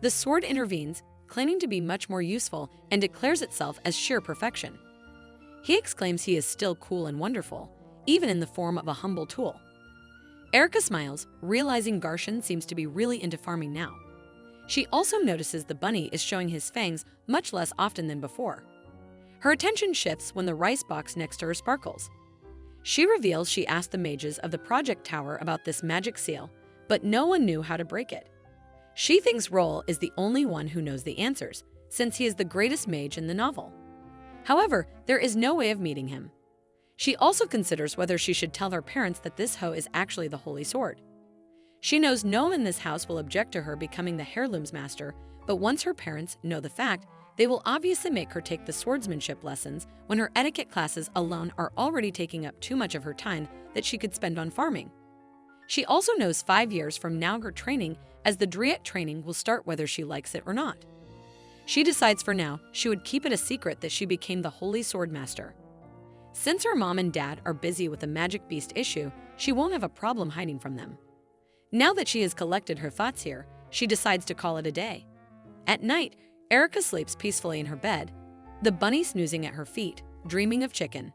The sword intervenes, claiming to be much more useful, and declares itself as sheer perfection. He exclaims he is still cool and wonderful, even in the form of a humble tool. Erica smiles, realizing Garshan seems to be really into farming now. She also notices the bunny is showing his fangs much less often than before. Her attention shifts when the rice box next to her sparkles. She reveals she asked the mages of the project tower about this magic seal, but no one knew how to break it. She thinks Roll is the only one who knows the answers, since he is the greatest mage in the novel. However, there is no way of meeting him. She also considers whether she should tell her parents that this hoe is actually the holy sword. She knows no one in this house will object to her becoming the heirlooms master, but once her parents know the fact, they will obviously make her take the swordsmanship lessons when her etiquette classes alone are already taking up too much of her time that she could spend on farming. She also knows 5 years from now her training as the Driet training will start whether she likes it or not. She decides for now she would keep it a secret that she became the holy sword master. Since her mom and dad are busy with the magic beast issue, she won't have a problem hiding from them. Now that she has collected her thoughts here, she decides to call it a day. At night, Erica sleeps peacefully in her bed, the bunny snoozing at her feet, dreaming of chicken.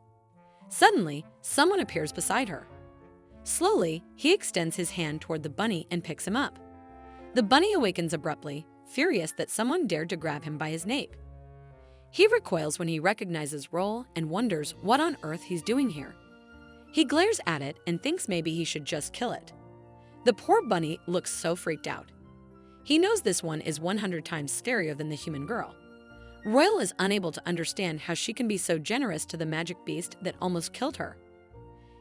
Suddenly, someone appears beside her. Slowly, he extends his hand toward the bunny and picks him up. The bunny awakens abruptly, furious that someone dared to grab him by his nape. He recoils when he recognizes Roll and wonders what on earth he's doing here. He glares at it and thinks maybe he should just kill it. The poor bunny looks so freaked out. He knows this one is 100 times scarier than the human girl. Royal is unable to understand how she can be so generous to the magic beast that almost killed her.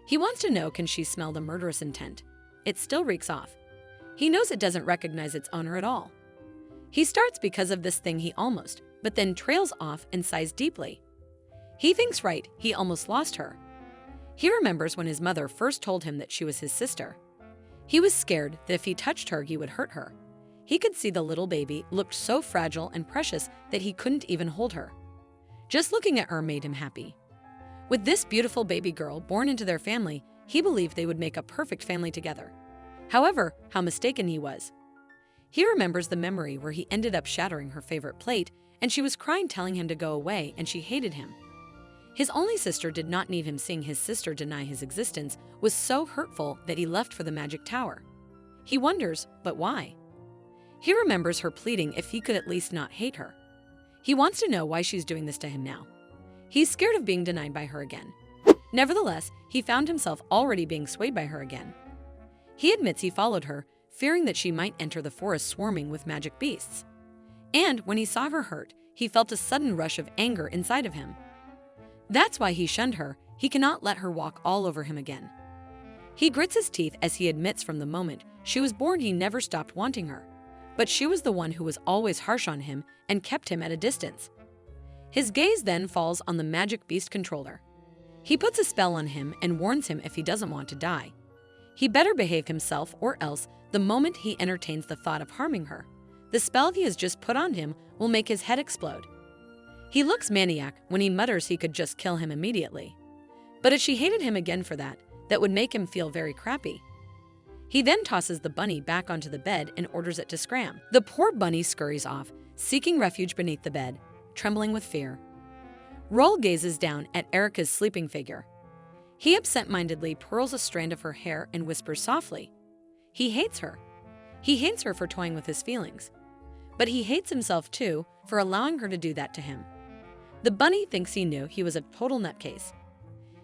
He wants to know, can she smell the murderous intent? It still reeks off. He knows it doesn't recognize its owner at all. He starts because of this thing he almost, but then trails off and sighs deeply. He thinks right, he almost lost her. He remembers when his mother first told him that she was his sister. He was scared that if he touched her, he would hurt her. He could see the little baby looked so fragile and precious that he couldn't even hold her. Just looking at her made him happy. With this beautiful baby girl born into their family, he believed they would make a perfect family together. However, how mistaken he was. He remembers the memory where he ended up shattering her favorite plate, and she was crying telling him to go away, and she hated him. His only sister did not need him. Seeing his sister deny his existence was so hurtful that he left for the magic tower. He wonders, but why? He remembers her pleading if he could at least not hate her. He wants to know why she's doing this to him now. He's scared of being denied by her again. Nevertheless, he found himself already being swayed by her again. He admits he followed her, fearing that she might enter the forest swarming with magic beasts. And when he saw her hurt, he felt a sudden rush of anger inside of him. That's why he shunned her. He cannot let her walk all over him again. He grits his teeth as he admits from the moment she was born he never stopped wanting her. But she was the one who was always harsh on him and kept him at a distance. His gaze then falls on the magic beast controller. He puts a spell on him and warns him if he doesn't want to die. He better behave himself, or else the moment he entertains the thought of harming her, the spell he has just put on him will make his head explode. He looks maniac when he mutters he could just kill him immediately. But if she hated him again for that, that would make him feel very crappy. He then tosses the bunny back onto the bed and orders it to scram. The poor bunny scurries off, seeking refuge beneath the bed, trembling with fear. Roll gazes down at Erica's sleeping figure. He absent-mindedly twirls a strand of her hair and whispers softly. He hates her. He hates her for toying with his feelings. But he hates himself too for allowing her to do that to him. The bunny thinks he knew he was a total nutcase.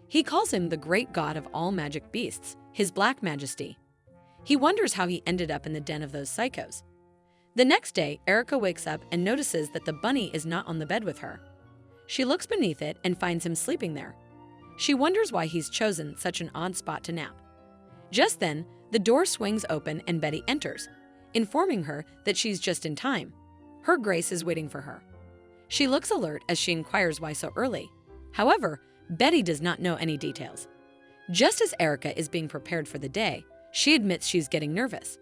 He calls him the great god of all magic beasts, his black majesty. He wonders how he ended up in the den of those psychos. The next day, Erica wakes up and notices that the bunny is not on the bed with her. She looks beneath it and finds him sleeping there. She wonders why he's chosen such an odd spot to nap. Just then, the door swings open and Betty enters, informing her that she's just in time. Her Grace is waiting for her. She looks alert as she inquires why so early. However, Betty does not know any details. Just as Erica is being prepared for the day, she admits she's getting nervous.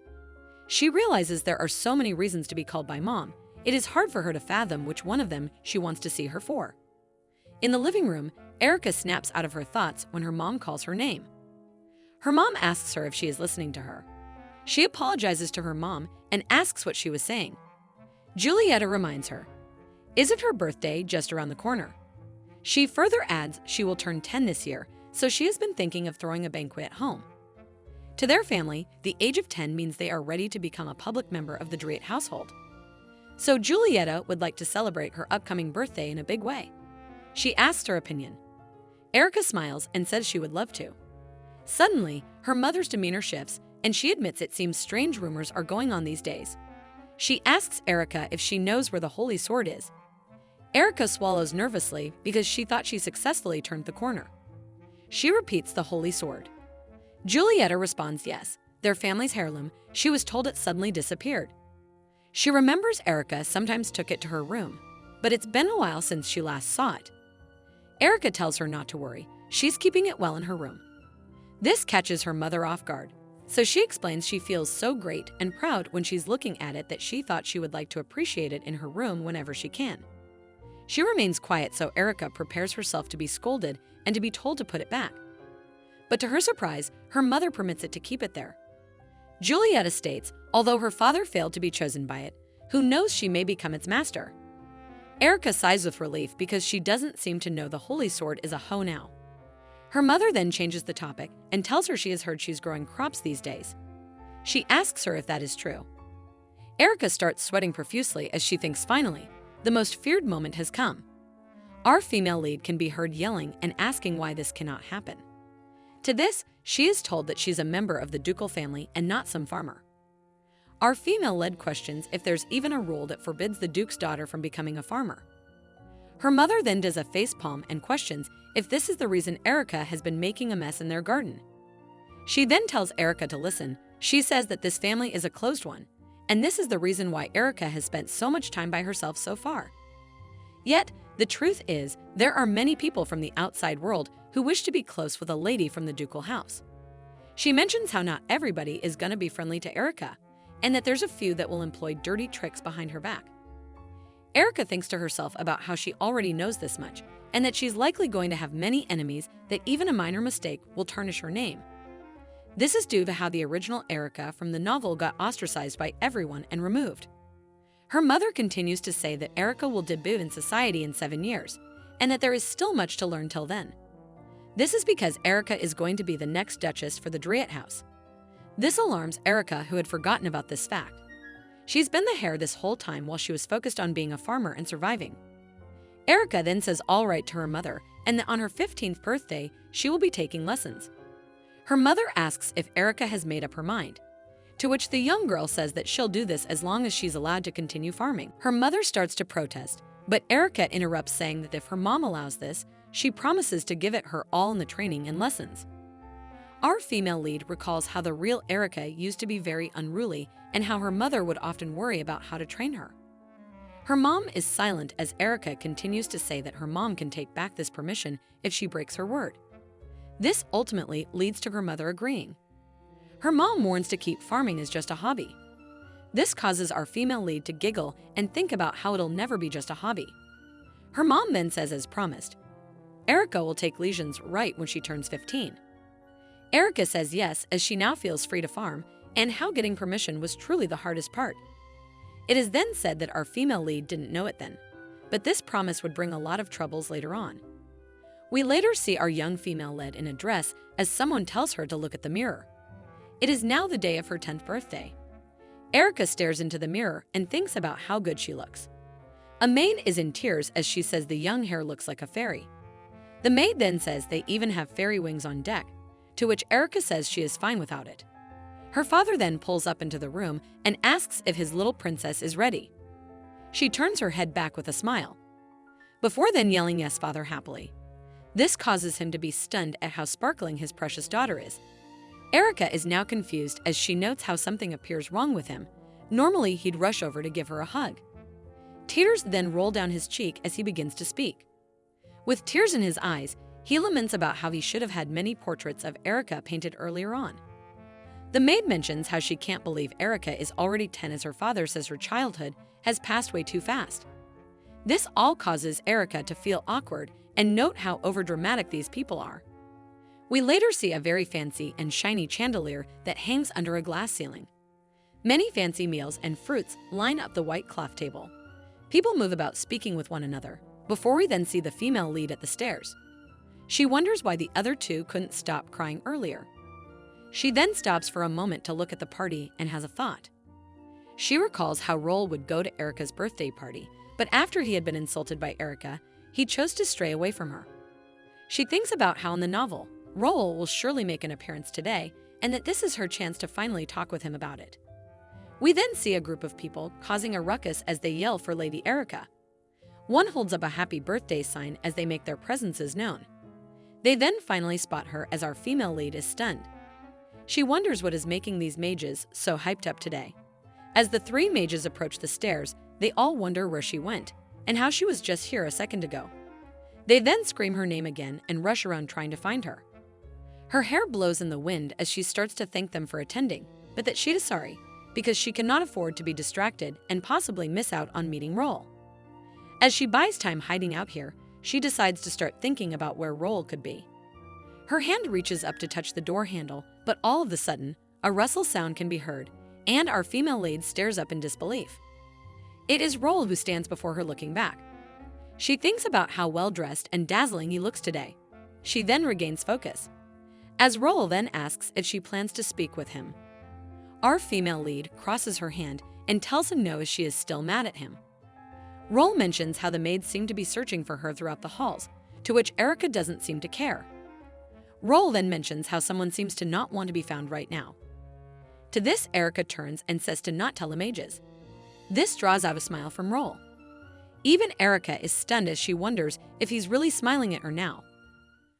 She realizes there are so many reasons to be called by Mom, it is hard for her to fathom which one of them she wants to see her for. In the living room, Erica snaps out of her thoughts when her mom calls her name. Her mom asks her if she is listening to her. She apologizes to her mom and asks what she was saying. Julieta reminds her, isn't her birthday just around the corner? She further adds she will turn 10 this year, so she has been thinking of throwing a banquet at home. To their family, the age of 10 means they are ready to become a public member of the Dreat household. So Julieta would like to celebrate her upcoming birthday in a big way. She asks her opinion. Erica smiles and says she would love to. Suddenly, her mother's demeanor shifts and she admits it seems strange rumors are going on these days. She asks Erica if she knows where the Holy Sword is. Erica swallows nervously because she thought she successfully turned the corner. She repeats the Holy Sword. Julieta responds yes, their family's heirloom, she was told it suddenly disappeared. She remembers Erica sometimes took it to her room, but it's been a while since she last saw it. Erica tells her not to worry, she's keeping it well in her room. This catches her mother off guard, so she explains she feels so great and proud when she's looking at it that she thought she would like to appreciate it in her room whenever she can. She remains quiet so Erica prepares herself to be scolded and to be told to put it back. But to her surprise, her mother permits it to keep it there. Julieta states, although her father failed to be chosen by it, who knows she may become its master. Erica sighs with relief because she doesn't seem to know the Holy Sword is a hoe now. Her mother then changes the topic and tells her she has heard she's growing crops these days. She asks her if that is true. Erica starts sweating profusely as she thinks finally, the most feared moment has come. Our female lead can be heard yelling and asking why this cannot happen. To this, she is told that she's a member of the ducal family and not some farmer. Our female lead questions if there's even a rule that forbids the duke's daughter from becoming a farmer. Her mother then does a facepalm and questions if this is the reason Erica has been making a mess in their garden. She then tells Erica to listen. She says that this family is a closed one, and this is the reason why Erica has spent so much time by herself so far. Yet, the truth is, there are many people from the outside world who wish to be close with a lady from the ducal house. She mentions how not everybody is going to be friendly to Erica, and that there's a few that will employ dirty tricks behind her back. Erica thinks to herself about how she already knows this much, and that she's likely going to have many enemies that even a minor mistake will tarnish her name. This is due to how the original Erica from the novel got ostracized by everyone and removed. Her mother continues to say that Erica will debut in society in 7 years, and that there is still much to learn till then. This is because Erica is going to be the next Duchess for the Dreat house. This alarms Erica, who had forgotten about this fact. She's been the heir this whole time while she was focused on being a farmer and surviving. Erica then says all right to her mother, and that on her 15th birthday, she will be taking lessons. Her mother asks if Erica has made up her mind, to which the young girl says that she'll do this as long as she's allowed to continue farming. Her mother starts to protest, but Erica interrupts saying that if her mom allows this, she promises to give it her all in the training and lessons. Our female lead recalls how the real Erica used to be very unruly and how her mother would often worry about how to train her. Her mom is silent as Erica continues to say that her mom can take back this permission if she breaks her word. This ultimately leads to her mother agreeing. Her mom warns to keep farming as just a hobby. This causes our female lead to giggle and think about how it'll never be just a hobby. Her mom then says as promised, Erica will take legions right when she turns 15. Erica says yes as she now feels free to farm, and how getting permission was truly the hardest part. It is then said that our female lead didn't know it then, but this promise would bring a lot of troubles later on. We later see our young female lead in a dress as someone tells her to look at the mirror. It is now the day of her 10th birthday. Erica stares into the mirror and thinks about how good she looks. A maid is in tears as she says the young hair looks like a fairy. The maid then says they even have fairy wings on deck, to which Erica says she is fine without it. Her father then pulls up into the room and asks if his little princess is ready. She turns her head back with a smile, before then yelling yes, father, happily. This causes him to be stunned at how sparkling his precious daughter is. Erica is now confused as she notes how something appears wrong with him. Normally, he'd rush over to give her a hug. Tears then roll down his cheek as he begins to speak. With tears in his eyes, he laments about how he should have had many portraits of Erica painted earlier on. The maid mentions how she can't believe Erica is already 10 as her father says her childhood has passed way too fast. This all causes Erica to feel awkward and note how overdramatic these people are. We later see a very fancy and shiny chandelier that hangs under a glass ceiling. Many fancy meals and fruits line up the white cloth table. People move about speaking with one another, before we then see the female lead at the stairs. She wonders why the other two couldn't stop crying earlier. She then stops for a moment to look at the party and has a thought. She recalls how Roll would go to Erica's birthday party, but after he had been insulted by Erica, he chose to stray away from her. She thinks about how in the novel, Roll will surely make an appearance today, and that this is her chance to finally talk with him about it. We then see a group of people causing a ruckus as they yell for Lady Erica. One holds up a happy birthday sign as they make their presences known. They then finally spot her as our female lead is stunned. She wonders what is making these mages so hyped up today. As the three mages approach the stairs, they all wonder where she went and how she was just here a second ago. They then scream her name again and rush around trying to find her. Her hair blows in the wind as she starts to thank them for attending, but that she is sorry because she cannot afford to be distracted and possibly miss out on meeting Roll. As she buys time hiding out here, she decides to start thinking about where Roll could be. Her hand reaches up to touch the door handle, but all of a sudden, a rustle sound can be heard, and our female lead stares up in disbelief. It is Roll who stands before her looking back. She thinks about how well-dressed and dazzling he looks today. She then regains focus, as Roll then asks if she plans to speak with him. Our female lead crosses her hand and tells him no as she is still mad at him. Roll mentions how the maids seem to be searching for her throughout the halls, to which Erica doesn't seem to care. Roll then mentions how someone seems to not want to be found right now. To this, Erica turns and says to not tell the mages. This draws out a smile from Roll. Even Erica is stunned as she wonders if he's really smiling at her now.